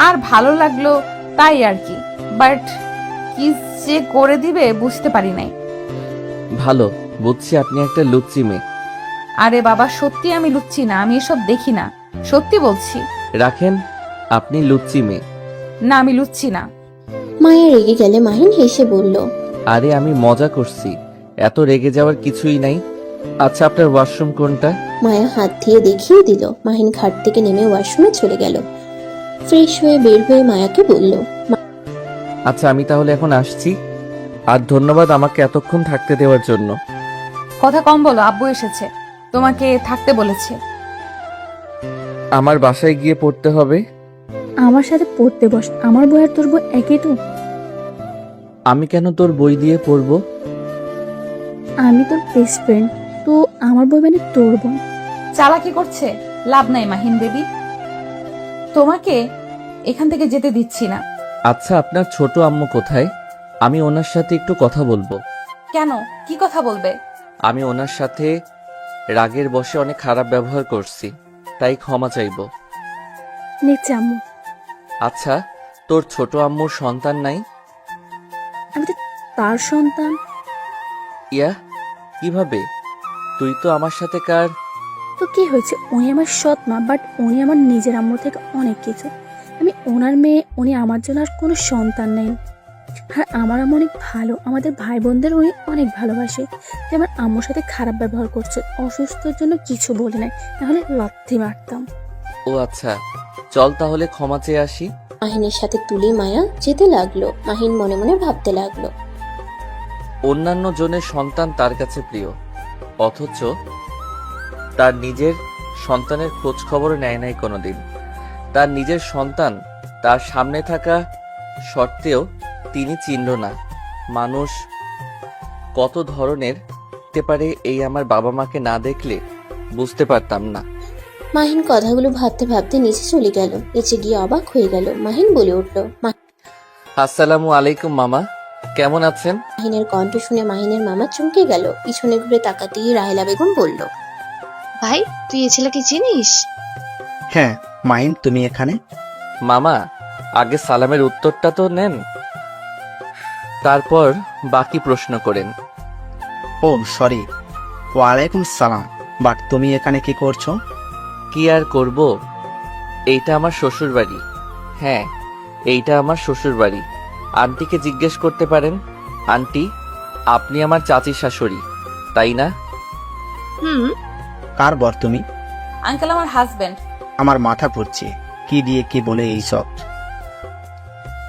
আর ভালো লাগলো তাই আর কি, বাট কি যে করে দিবে বুঝতে পারি নাই। ভালো বুঝছি, আপনি একটা লুচ্চি মেয়ে। আরে বাবা, সত্যি আমি লুচ্ছি না, আমি এসব দেখি না, সত্যি বলছি। রাখেন, আপনি লুচ্চি মেয়ে। না, আমি লুচ্ছি না। মায়া রেগে গেলে মাহিন হেসে বলল, আরে আমি মজা করছি, এত রেগে যাওয়ার কিছুই নাই। আচ্ছা, আপনার ওয়াশরুম কোনটা? মায়া হাত দিয়ে দেখিয়ে দিল। মাহিন খাট থেকে নেমে ওয়াশরুমে চলে গেল। ফ্রেশ হয়ে বের হয়ে মায়াকে বলল, আচ্ছা, আমি তাহলে এখন আসছি। আর ধন্যবাদ আমাকে এতক্ষণ থাকতে দেওয়ার জন্য। কথা কম বলো, আব্বু এসেছে, তোমাকে থাকতে বলেছে। আমার বাসায় গিয়ে পড়তে হবে। আমার সাথে পড়তে বস, আমার বই আর তোর বই একই তো। আমি কেন তোর বই দিয়ে পড়বো? আমি তোর বেস্ট ফ্রেন্ড, তো আমার বই মানে তোর বই। চালাকি করছে লাভ নাই মাহিন বেবি, তোমাকে এখান থেকে যেতে দিচ্ছি না। আচ্ছা, আপনার ছোট আম্মু কোথায়? আমি ওনার সাথে একটু কথা বলবো। কেন, কি কথা বলবে? আমি ওনার সাথে রাগের বশে অনেক খারাপ ব্যবহার করছি, তাই ক্ষমা চাইবো। নিচে আম্মু। আচ্ছা, তোর ছোট আম্মুর সন্তান নাই? আমি তো তার সন্তান। ইয়া, কিভাবে? তুই তো আমার সাথে কার। তো কি হয়েছে, উনি আমার সৎ মা, বাট উনি আমার নিজের আম্মু থেকে অনেক কিছু। আমি ওনার মেয়ে, উনি আমার জন্য আর কোনো সন্তান নেই। আর আমার আম্মু অনেক ভালো, আমাদের ভাই বোনদের উনি অনেক ভালোবাসে। যে আমার আম্মুর সাথে খারাপ ব্যবহার করছে, অসুস্থর জন্য কিছু বলে নাই, নাহলে লাথি মারতাম। ও আচ্ছা, চল তাহলে ক্ষমা চেয়ে আসি। মাহিনের সাথে তুলে মায়া যেতে লাগলো। মাহিন মনে মনে ভাবতে লাগলো, অন্যান্য জনের সন্তান তার কাছে প্রিয়, অথচ তার নিজের সন্তানের খোঁজ খবর নেয় নাই কোনোদিন। তার নিজের সন্তান তার সামনে থাকা সত্ত্বেও তিনি চিনল না। মানুষ কত ধরনের হতে পারে, এই আমার বাবা মাকে না দেখলে বুঝতে পারতাম না। মাহিন কথাগুলো ভাবতে ভাবতে নিচে চলে গেল। নিচে গিয়ে অবাক হয়ে গেল। মাহিন বলে উঠল, আসসালামু আলাইকুম মামা, কেমন আছেন? মাহিনের কণ্ঠ শুনে মাহিনের মামা চমকে গেল। পিছনে ঘুরে তাকাতেই রাহেলা বেগম বলল, ভাই, তুই এই ছেলেকে চিনিস? হ্যাঁ মাহিন, তুমি এখানে? মামা, আগে সালামের উত্তরটা তো নেন, তারপর বাকি প্রশ্ন করেন। ও সরি, ওয়ালাইকুম সালাম। বাট তুমি এখানে কি করছো? কি আর করব, এইটা আমার শ্বশুর বাড়ি। হ্যাঁ, এইটা আমার শ্বশুর বাড়ি। আন্টিকে জিজ্ঞেস করতে পারেন। আন্টি, আপনি আমার চাচির শাশুড়ি, তাই না? হুম। কার বর তুমি? আঙ্কেল, আমার হাজবেন্ড। আমার মাথা ঘুরছে, কি দিয়ে কি বলে এইসব।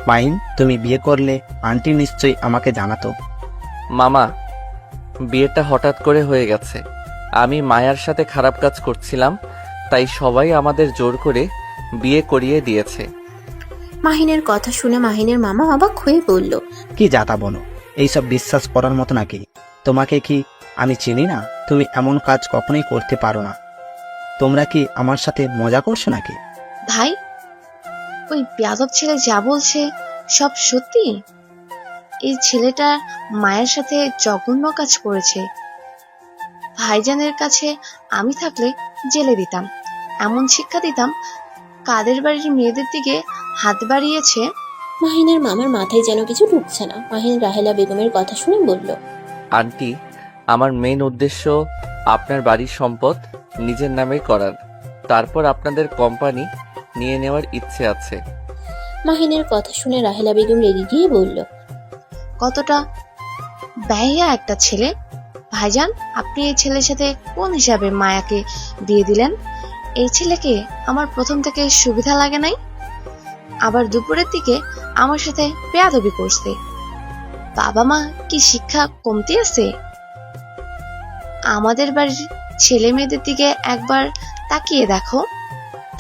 মাহিন, তুমি বিয়ে করলে আন্টি নিশ্চয়ই আমাকে জানাতো। মামা, বিয়েটা হঠাৎ করে হয়ে গেছে। আমি মায়ার সাথে খারাপ কাজ করছিলাম, তাই সবাই আমাদের জোর করে বিয়ে করিয়ে দিয়েছে। মাহিনের কথা শুনে মাহিনের মামা অবাক হয়ে বলল, কি যাতা বলো, এইসব বিশ্বাস করার মতো নাকি? তোমাকে কি আমি চিনি না? তুমি এমন কাজ কখনোই করতে পারো না। তোমরা কি আমার সাথে মজা করছো নাকি? ভাই, ওই বেয়াদব ছেলে যা বলছে সব সত্যি? এই ছেলেটা মায়ের সাথে জঘন্য কাজ করেছে। ভাইজানের কাছে আমি থাকলে জেলে দিতাম, এমন শিক্ষা দিতাম, কাদের বাড়ির মেয়েদের দিকে হাত বাড়িয়েছে। মাহিনের মামার মাথায় যেন কিছু ঢুকছে না। মাহিন রাহেলা বেগমের কথা শুনে বলল, আন্টি, আমার মেইন উদ্দেশ্য আপনার বাড়ির সম্পদ নিজের নামে করার, তারপর আপনাদের কোম্পানি নিয়ে নেওয়ার ইচ্ছে আছে। মাহিনের কথা শুনে রাহেলা বেগম রেগে গিয়ে বলল, কতটা ব্যয়া একটা ছেলে। ভাইজান, আপনি এই ছেলের সাথে কোন হিসাবে মায়াকে দিয়ে দিলেন? এই ছেলেকে আমার প্রথম থেকে সুবিধা লাগে নাই, আবার দুপুরের দিকে আমার সাথে বেয়াদবি করছে। বাবা মা কি শিক্ষা কমতি আছে? আমাদের বাড়ির ছেলে মেয়েদের দিকে একবার তাকিয়ে দেখো,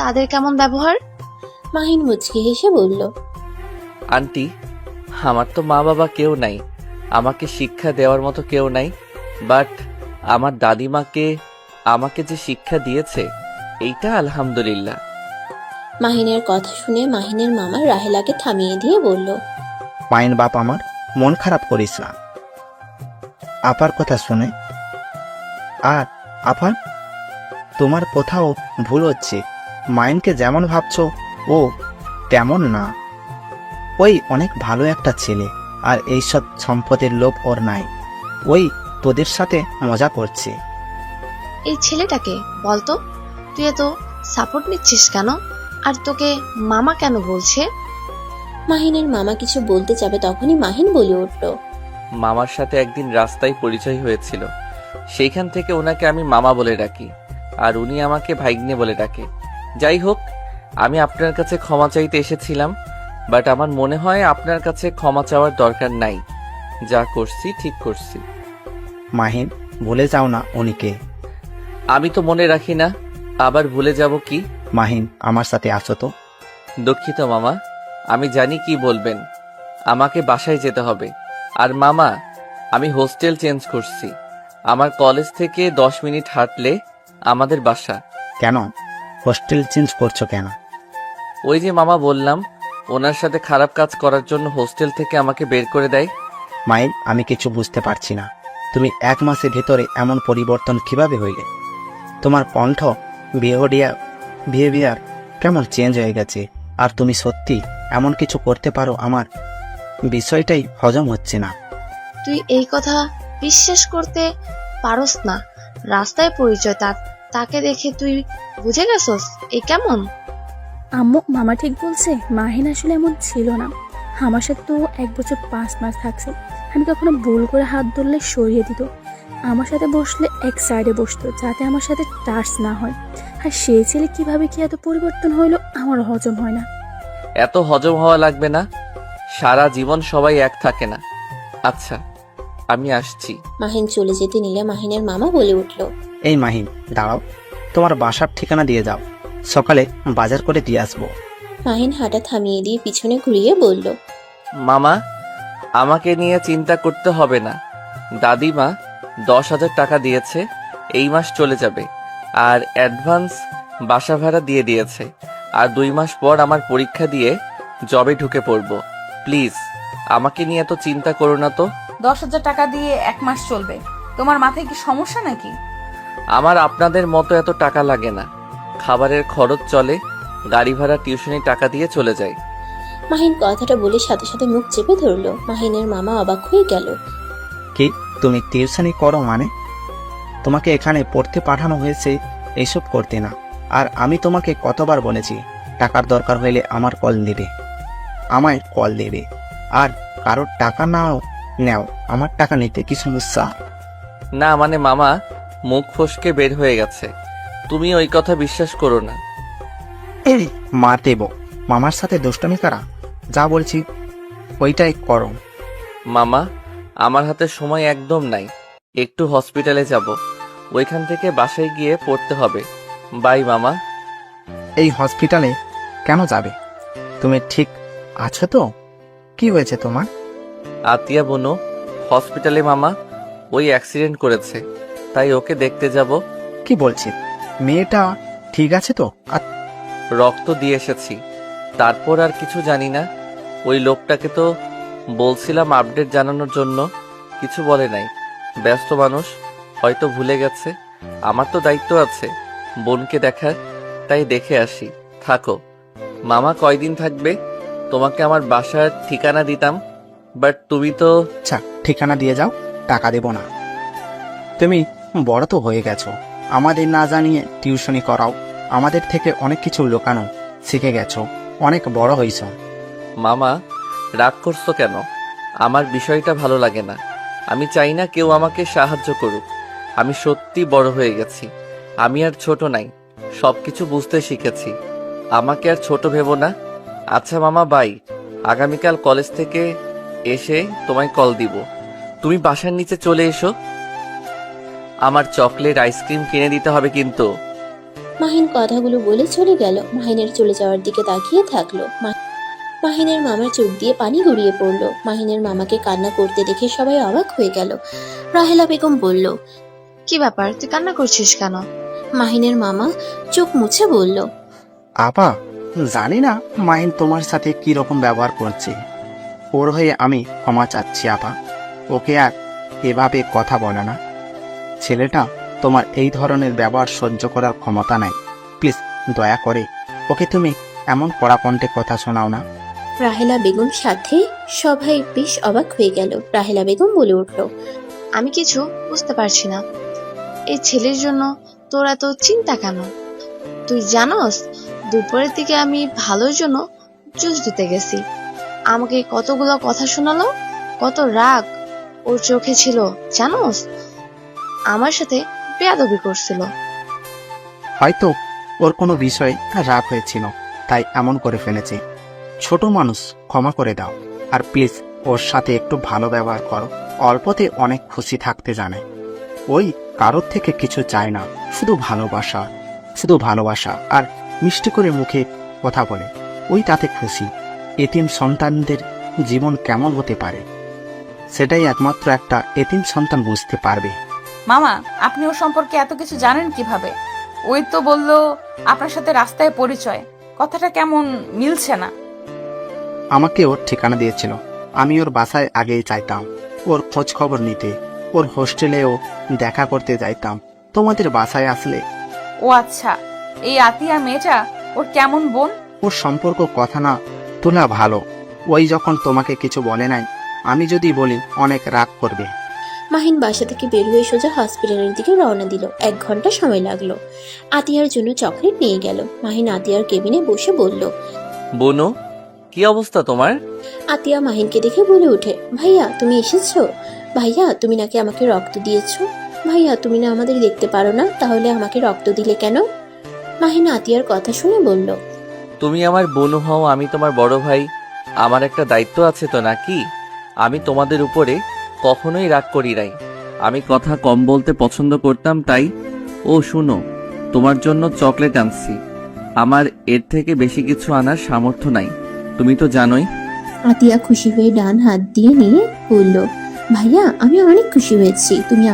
তাদের কেমন ব্যবহার। মাহিন মুচকি হেসে বলল, আন্টি, আমার তো মা বাবা কেউ নাই, আমাকে শিক্ষা দেওয়ার মতো কেউ নাই, বাট আমার দাদিমাকে আমাকে যে শিক্ষা দিয়েছে, এইটা আলহামদুলিল্লাহ। মাহিনের কথা শুনে মাহিনের মামা রাহেলাকে থামিয়ে দিয়ে বলল, মাহিন বাপ আমার, মন খারাপ করিস না। আপার কথা শুনে। আর আপা, তোমার কোথাও ভুল হচ্ছে। মাইনকে যেমন ভাবছো ও তেমন না। ওই অনেক ভালো একটা ছেলে, আর এইসব সম্পদের লোভ ওর নাই। ওই তোদের সাথে মজা করছে। এই ছেলেটাকে বলতো, তুই এত সাপোর্ট নিচ্ছিস কেন? আর তোকে মামা কেন বলছে? মাহিনের মামা কিছু বলতে যাবে তখনই মাহিন বলে উঠল। মামার সাথে একদিন রাস্তায় পরিচয় হয়েছিল, সেইখান থেকে ওনাকে আমি মামা বলে ডাকি, আর উনি আমাকে ভাইগ্নে বলে ডাকে। যাই হোক, আমি আপনার কাছে ক্ষমা চাইতে এসেছিলাম, বাট আমার মনে হয় আপনার কাছে ক্ষমা চাওয়ার দরকার নাই। যা করছি ঠিক করছি। মাহিন, ভুলে যাও না উনিকে। আমি তো মনে রাখি না, আবার ভুলে যাব কি? মাহিন, আমার সাথে আসো তো। দুঃখিত মামা, আমি জানি কি বলবেন। আমাকে বাসায় যেতে হবে। আর মামা, আমি হোস্টেল চেঞ্জ করছি। আমার কলেজ থেকে 10 মিনিট হাঁটলে আমাদের বাসা। কেন হোস্টেল চেঞ্জ করছো কেন? ওই যে মামা বললাম, ওনার সাথে খারাপ কাজ করার জন্য হোস্টেল থেকে আমাকে বের করে দেয়। মাহিন, আমি কিছু বুঝতে পারছি না। তুমি 1 মাসের ভেতরে এমন পরিবর্তন কিভাবে হইলে? তোমার কণ্ঠ, বিহেভিয়ার কেমন চেঞ্জ হয়ে গেছে। আর তুমি সত্যি এমন কিছু করতে পারো? আমার বিষয়টাই হজম হচ্ছে না। তুই এই কথা বিশ্বাস করতে পারস না? রাস্তায় পরিচয়, তাকে দেখে তুই বুঝে গেছস এই কেমন? আম্মু, মামা ঠিক বলছে। মাহিন আসলে এমন ছিল না। আমার সাথে তো 1 বছর 5 মাস থাকছে। আমি কখনো ভুল করে হাত ধরলে সরিয়ে দিত। আমার সাথে বসলে এক সাইডে বসতো, যাতে আমার সাথে টাচ না হয়। আর সেই ছেলে কিভাবে কি এত পরিবর্তন হইলো আমার হজম হয় না। এত হজম হওয়া লাগবে না, সারা জীবন সবাই এক থাকে না। আচ্ছা, আমি আসছি। মাহিন চলে যেতে নিলে মাহিনের মামা বলে উঠল। এই মাহিন, দাঁড়াও, তোমার বাসার ঠিকানা দিয়ে যাও, সকালে বাজার করে দিয়ে আসবো। মাহিন হাঁটা থামিয়ে দিয়ে পিছনে ঘুরিয়ে বলল। মামা, আমাকে নিয়ে চিন্তা করতে হবে না। দাদিমা 10,000 টাকা দিয়েছে, এই মাস চলে যাবে। আর অ্যাডভান্স বাসা ভাড়া দিয়ে দিয়েছে। আর 2 মাস পর আমার পরীক্ষা দিয়ে জবে ঢুকে পড়ব। প্লিজ আমাকে নিয়ে এত চিন্তা করো না তো। 10,000 টাকা দিয়ে 1 মাস চলবে? তোমার মাথায় কি সমস্যা নাকি? আমার আপনাদের মতো এত টাকা লাগে না। খাবারের খরচ চলে, গাড়ি ভাড়া, টিউশনি টাকা দিয়ে চলে যায়। মাহিন কথাটা বলে সাথে সাথে মুখ চেপে ধরলো। মাহিনের মামা অবাক হয়ে গেল। কি, তুমি টিউশনি করো মানে? তোমাকে এখানে পড়তে পাঠানো হয়েছে এইসব করতে না। আর আমি তোমাকে কতবার বলেছি, টাকার দরকার হইলে আমায় কল দেবে। আর কারোর টাকা নাও নেও, আমার টাকা নিতে কি সমস্যা? না মানে মামা, মুখ ফসকে বের হয়ে গেছে। তুমি ওই কথা বিশ্বাস করো না। এই মা দেব, মামার সাথে দুষ্টমি করা, যা বলছি ওইটাই করো। মামা, আমার হাতে সময় একদম নাই। একটু হসপিটালে যাব, ওইখান থেকে বাসায় গিয়ে পড়তে হবে। বাই মামা। এই হসপিটালে কেন যাবে? তুমি ঠিক আছো তো? কি হয়েছে তোমার? আতিয়া বোনো হসপিটালে মামা, ওই অ্যাক্সিডেন্ট করেছে, তাই ওকে দেখতে যাব। কি বলছি, মেয়েটা ঠিক আছে তো? রক্ত দিয়ে এসেছি, তারপর আর কিছু জানি না। ওই লোকটাকে তো বলছিলাম আপডেট জানানোর জন্য, কিছু বলে নাই। ব্যস্ত মানুষ, হয়তো ভুলে গেছে। আমার তো দায়িত্ব আছে বোনকে দেখার, তাই দেখে আসি। থাকো। মামা কয়দিন থাকবে? তোমাকে আমার বাসার ঠিকানা দিতাম, বাট তুমি তো। আচ্ছা, ঠিকানা দিয়ে যাও, টাকা দেব না। তুমি বড় তো হয়ে গেছো, আমাদের না জানিয়ে টিউশনি করাও। আমাদের থেকে অনেক কিছু লুকানো শিখে গেছো, অনেক বড় হয়েছ। মামা, রাগ করছো কেন? আমার বিষয়টা ভালো লাগে না। আমি চাই না কেউ আমাকে সাহায্য করুক। আমি সত্যি বড় হয়ে গেছি। আমি আর ছোট নাই, সবকিছু বুঝতে শিখেছি। আমাকে আর ছোট ভেবো না। আচ্ছা মামা, বাই। আগামীকাল কলেজ থেকে এসে তোমায় কল দিব। তুমি বাসার নিচে চলে এসো। আমার চকলেট, আইসক্রিম কিনে দিতে হবে কিন্তু। মাহিন কথাগুলো বলে চলে গেল। মাহিনের চলে যাওয়ার দিকে তাকিয়ে থাকলো। মাহিনের মামার চোখ দিয়ে পানি গড়িয়ে পড়লো। মাহিনের মামাকে কান্না করতে দেখে সবাই অবাক হয়ে গেল। রাহেলা বেগম বলল। কি ব্যাপার, তুই কান্না করছিস কেন? মাহিনের মামা চোখ মুছে বলল। আপা, জানি না মাহিন তোমার সাথে কি রকম ব্যবহার করছে। ওর হয়ে আমি ক্ষমা চাচ্ছি আপা। ওকে আর এভাবে কথা বলে না। ছেলেটা তোমার এই ধরনের ব্যবহার সহ্য করার ক্ষমতা নাই। প্লিজ দয়া করে ওকে তুমি এমন কড়া কণ্ঠে কথা শোনাও না। রাহেলা বেগম সাথে সবাই বেশ অবাক হয়ে গেল। রাহেলা বেগম বলে উঠল। আমি কিছু বুঝতে পারছি না। এই ছেলের জন্য তোর এত চিন্তা কেন? তুই জানোস দুপুরের দিকে আমি ভালোর জন্য জুস দিতে গেছি, আমাকে কতগুলো কথা শোনালো, কত রাগ ওর চোখে ছিল জানোস। আমার সাথে বেয়াদবি করছিল। হয়তো ওর কোনো বিষয়ে রাগ হয়েছিল, তাই এমন করে ফেলেছে। ছোট মানুষ, ক্ষমা করে দাও। আর প্লিজ ওর সাথে একটু ভালো ব্যবহার করো। অল্পতে অনেক খুশি থাকতে জানে। ওই কারোর থেকে কিছু চায় না, শুধু ভালোবাসা আর মিষ্টি করে মুখে কথা বলে, ওই তাতে খুশি। এতিম সন্তানদের জীবন কেমন হতে পারে সেটাই একমাত্র একটা এতিম সন্তান বুঝতে পারবে। মামা, আপনি ওর সম্পর্কে এত কিছু জানেন কিভাবে? ওই তো বলল আপনার সাথে রাস্তায় পরিচয়, কথাটা কেমন মিলছে না। আমাকে ওর ঠিকানা দিয়েছিল, আমি ওর বাসায় আগেই চাইতাম ওর খোঁজ খবর নিতে। ওর হোস্টেলেও দেখা করতে যাইতাম। তোমাদের বাসায় আসলে। ও আচ্ছা, এই আতিয়া মেয়েটা ওর কেমন বোন? ওর সম্পর্ক কথা না তোলা ভালো। ওই যখন তোমাকে কিছু বলে নাই, আমি যদি বলি অনেক রাগ করবে। মাহিন বাসা থেকে বের হয়ে সোজা হসপিটালের দিকে রওনা দিল। 1 ঘন্টা সময় লাগলো। আতিয়ার জন্য চকলেট নিয়ে গেল। মাহিন আতিয়ার কেবিনে বসে বলল, বোনো, কি অবস্থা তোমার? আতিয়া মাহিনকে দেখে বলে ওঠে, ভাইয়া তুমি এসেছো? ভাইয়া তুমি নাকি আমাকে রক্ত দিয়েছো? ভাইয়া তুমি না আমাদের দেখতে পারো না, তাহলে আমাকে রক্ত দিলে কেন? মাহিন আতিয়ার কথা শুনে বলল, তুমি আমার বোনও হও, আমি তোমার বড় ভাই। আমার একটা দায়িত্ব আছে তো নাকি? আমি তোমাদের উপরে কখনোই রাগ করি নাই। আমি কথা কম বলতে পছন্দ করতাম, তাই। ও শুনো, তোমার জন্য চকলেট আনছি। আমার এর থেকে বেশি কিছু আনার সামর্থ্য নাই, তুমি তো জানোই। আতিয়া খুশি হয়ে ডান হাত দিয়ে নিয়ে বলল, ভাইয়া আমি অনেক খুশি হয়েছি। তুমি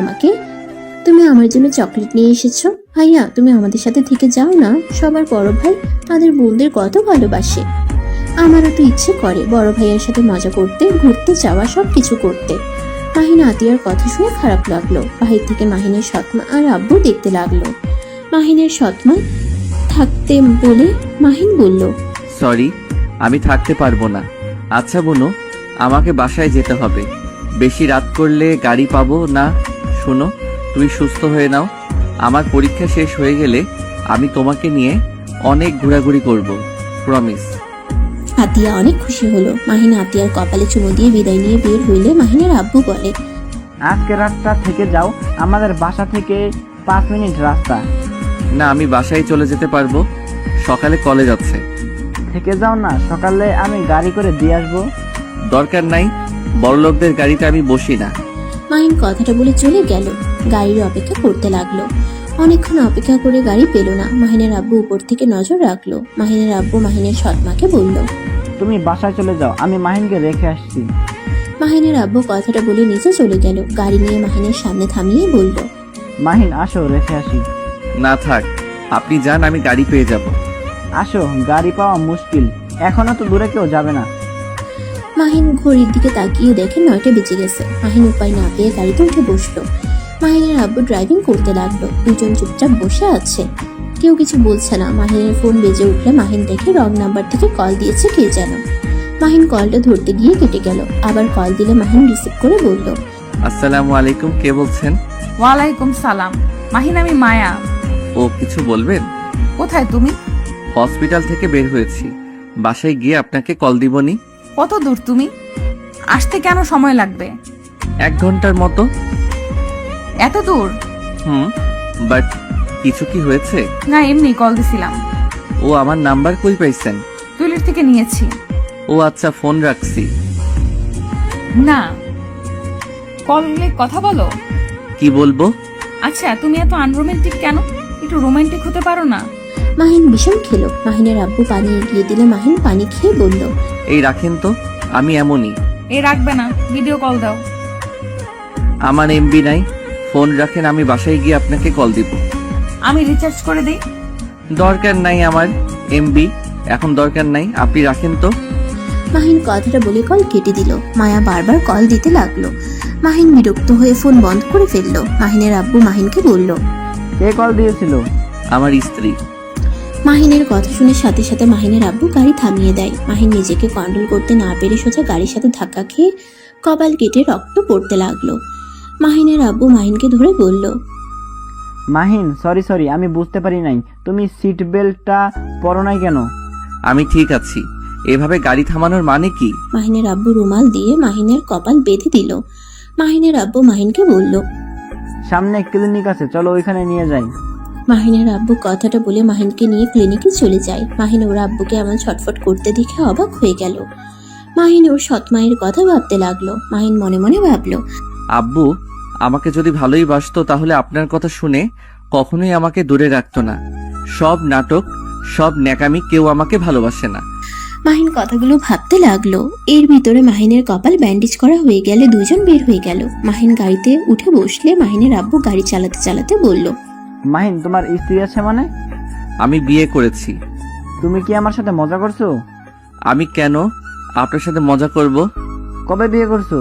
আমার জন্য চকলেট নিয়ে এসেছো। ভাইয়া তুমি আমাদের সাথে থেকে যাও না। সবার বড় ভাই তাদের বোনদের কত ভালোবাসে। আমারও তো ইচ্ছে করে বড় ভাইয়ের সাথে মজা করতে, ঘুরতে যাওয়া, সবকিছু করতে। মাহিন আতিয়ার কথা শুনে খারাপ লাগলো। বাহির থেকে মাহিনের সৎমা আর আব্বু দেখতে লাগলো। মাহিনের সৎমা থাকতে বলে মাহিন বলল, সরি, আমি থাকতে পারবো না। আচ্ছা বোনো, আমাকে বাসায় যেতে হবে। বেশি রাত করলে গাড়ি পাবো না। শোনো, তুমি সুস্থ হয়ে নাও। আমার পরীক্ষা শেষ হয়ে গেলে আমি তোমাকে নিয়ে অনেক ঘোরাঘুরি করব, প্রমিস। আতিয়া অনেক খুশি হলো। মাহিন আতিয়ার কপালে চুমু দিয়ে বিদায় নিয়ে বের হইলে মাহিনের আব্বু বলে, আজকে রাতটা থেকে যাও, আমাদের বাসা থেকে 5 মিনিট রাস্তা। না, আমি বাসায় চলে যেতে পারবো, সকালে কলেজ আছে। থেকে যাও না, সকালে আমি গাড়ি করে দিয়ে আসবো। দরকার নাই, বড়লোকদের গাড়িতে আমি বসি না। মাহিন কথাটা বলে চলে গেল। গাড়ির অপেক্ষা করতে লাগলো। অনেকক্ষণ অপেক্ষা করে গাড়ি পেল না। মাহিনের আব্বু উপর থেকে নজর রাখলো। মাহিনের আব্বু মাহিনের সৎমাকে বলল, তুমি বাসায় চলে যাও, আমি মাহিনকে রেখে আসছি। মাহিনের আব্বু কথাটা বলে নিচে চলে গেল। গাড়ি নিয়ে মাহিনের সামনে থামিয়ে বলল, মাহিন আসো, রেখে আসি। না থাক, আপনি যান, আমি গাড়ি পেয়ে যাব। আসো, গাড়ি পাওয়া মুশকিল, এখনো তো দূরে কেউ যাবে না। মাহিন ঘড়ির দিকে তাকিয়ে দেখে 9টা বেজে গেছে। মাহিন উপায় না পেয়ে গাড়িতে উঠে বসলো। মাহিনের আব্বু ড্রাইভিং করতে লাগলো। দুজন চুপচাপ বসে আছে, কেউ কিছু বলছে না। মাহিনের ফোন বেজে উঠলে মাহিন দেখে রং নাম্বার থেকে কল দিয়েছে কে যেন। মাহিন কলটা ধরতে গিয়ে কেটে গেল। আবার কল দিলে মাহিন রিসিভ করে বলল, আসসালামু আলাইকুম, কে বলছেন? ওয়ালাইকুম সালাম। মাহিন, আমি মায়া। ও কিছু বলবেন? কোথায় তুমি? হসপিটাল থেকে বের হয়েছি, বাসায় গিয়ে আপনাকে কল দিবনি। কত দূর তুমি? আসতে কেন সময় লাগবে? 1 ঘন্টার মতো। এত দূর? বাট কিছু কি হয়েছে? না, এমনি কল দিছিলাম। ও আমার নাম্বার কই পাইছেন? টয়লেট থেকে নিয়েছি। ও আচ্ছা, ফোন রাখছি। না, কলে কথা বলো। কি বলবো? আচ্ছা, তুমি এত আনরোমান্টিক কেন? একটু রোমান্টিক হতে পারো না? মাহিন বিষম খেলো। মাহিনের আব্বু পানি এগিয়ে দিলে মাহিন পানি খেয়ে বলল, এই রাখেন তো, আমি এমনই। এ রাখবে না, ভিডিও কল দাও। আমার এমবি নাই, ফোন রাখেন, আমি বাসায় গিয়ে আপনাকে কল দিব। আমি রিচার্জ করে দিই। দরকার নাই আমার এমবি, এখন দরকার নাই, আপনি রাখেন তো। মাহিন কথাটা বলে কল কেটে দিল। মায়া বারবার কল দিতে লাগলো। মাহিন বিরক্ত হয়ে ফোন বন্ধ করে ফেললো। মাহিনের আব্বু মাহিনকে বলল, কে কল দিয়েছিল? আমার স্ত্রী। মাহিনের কথা শুনে সাথে সাথে মাহিনের আব্বু গাড়ি থামিয়ে দেয়। মাহিন নিজেকে কন্ট্রোল করতে না পেরে সোজা গাড়ির সাথে ধাক্কা খেয়ে কপাল কেটে রক্ত পড়তে লাগলো। মাহিনের আব্বু মাহিনকে ধরে বলল, মাহিন সরি আমি বুঝতে পারি নাই, তুমি সিট বেল্টটা পরো নাই কেন? আমি ঠিক আছি। এভাবে গাড়ি থামানোর মানে কি? মাহিনের আব্বু রুমাল দিয়ে মাহিনের কপাল বেঁধে দিল। মাহিনের আব্বু মাহিনকে বলল। সামনে ক্লিনিক আছে, চলো ওইখানে নিয়ে যাই। মাহিনের আব্বু কথাটা বলে মাহিনকে নিয়ে ক্লিনিকে চলে যায়। মাহিন ওর আব্বুকে এমন ছটফট করতে দেখে অবাক হয়ে গেল। মাহিন ওর সৎ মায়ের কথা ভাবতে লাগলো। মাহিন মনে মনে ভাবলো, আব্বু আমাকে যদি ভালোই বাসতো তাহলে আপনার কথা শুনে কখনোই আমাকে দূরে রাখতো না। সব নাটক, সব ন্যাকামি, কেউ আমাকে ভালোবাসে না। মাহিন কথাগুলো ভাবতে লাগলো। এর ভিতরে মাহিনের কপাল ব্যান্ডেজ করা হয়ে গেলে দুজন বের হয়ে গেল। মাহিন গাড়িতে উঠে বসলে মাহিনের আব্বু গাড়ি চালাতে চালাতে বলল, মাহিন তোমার স্ত্রী আছে মানে? আমি বিয়ে করেছি। তুমি কি আমার সাথে মজা করছো? আমি কেন আপনার সাথে মজা করব? কবে বিয়ে করছো?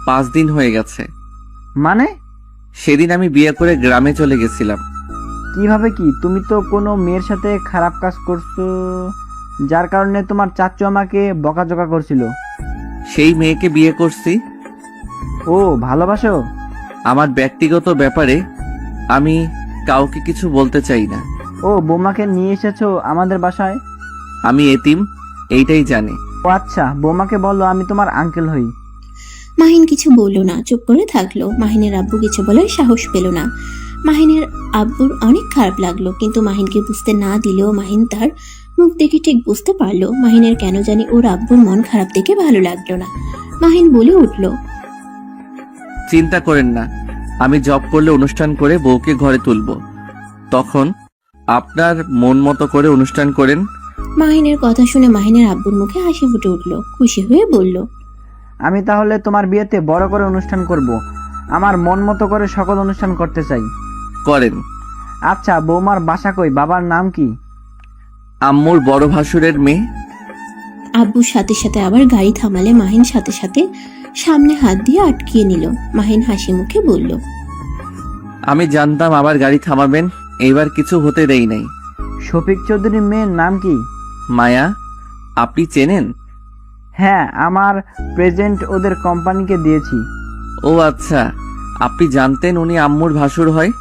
5 দিন হয়ে গেছে। মানে? সেদিন আমি বিয়ে করে গ্রামে চলে গেছিলাম। কিভাবে কি? তুমি তো কোনো মেয়ের সাথে খারাপ কাজ করছো, যার কারণে তোমার চাচু আমাকে বকাঝকা করছিল। সেই মেয়েকে বিয়ে করছি। ও ভালোবাসো? আমার ব্যক্তিগত ব্যাপারে আমি কাউকে কিছু বলতে চাই না। ও বৌমাকে নিয়ে এসেছো আমাদের বাসায়? আমি এতিম, এইটাই জানি। ও আচ্ছা, বৌমাকে বলো আমি তোমার আঙ্কেল হই। মাহিন কিছু বলল না, চুপ করে থাকলো। মাহিনের আব্বু কিছু বলার সাহস পেল না। মাহিনের আব্বুর অনেক খারাপ লাগলো, কিন্তু মাহিনকে বুঝতে না দিলেও মাহিন তার মুখ দেখে ঠিক বুঝতে পারলো মাহিনের কেন জানি ওর আব্বুর মন খারাপ দেখে ভালো লাগলো না। মাহিন বলে উঠল, চিন্তা করেন না, আমি জব করলে অনুষ্ঠান করে বউকে ঘরে তুলব, তখন আপনার মন মতো করে অনুষ্ঠান করেন। মাহিনের কথা শুনে মাহিনের আব্বুর মুখে হাসি ফুটে উঠল। খুশি হয়ে বলল, আমি তাহলে তোমার বিয়েতে বড় করে অনুষ্ঠান করব। আমার মন মতো করে সকল অনুষ্ঠান করতে চাই। করেন। আচ্ছা, বৌমার বাসা কই? বাবার নাম কি? আম্মুর বড় ভাসুরের মেয়ে। আব্বুর সাথে সাথে আবার গাড়ি থামালে মাহিন সাথে সাথে সামনে হাত দিয়ে আটকিয়ে নিল। মাহিন হাসি মুখে বলল, আমি জানতাম আবার গাড়ি থামাবেন, এইবার কিছু হতে দেই নাই। শফিক চৌধুরীর মেয়ের নাম কি? মায়া। আপনি চেনেন? হ্যাঁ, আমার প্রেজেন্ট ওদের কোম্পানিকে দিয়েছি। ও আচ্ছা, আপনি জানতেন উনি আম্মুর ভাসুর হয়?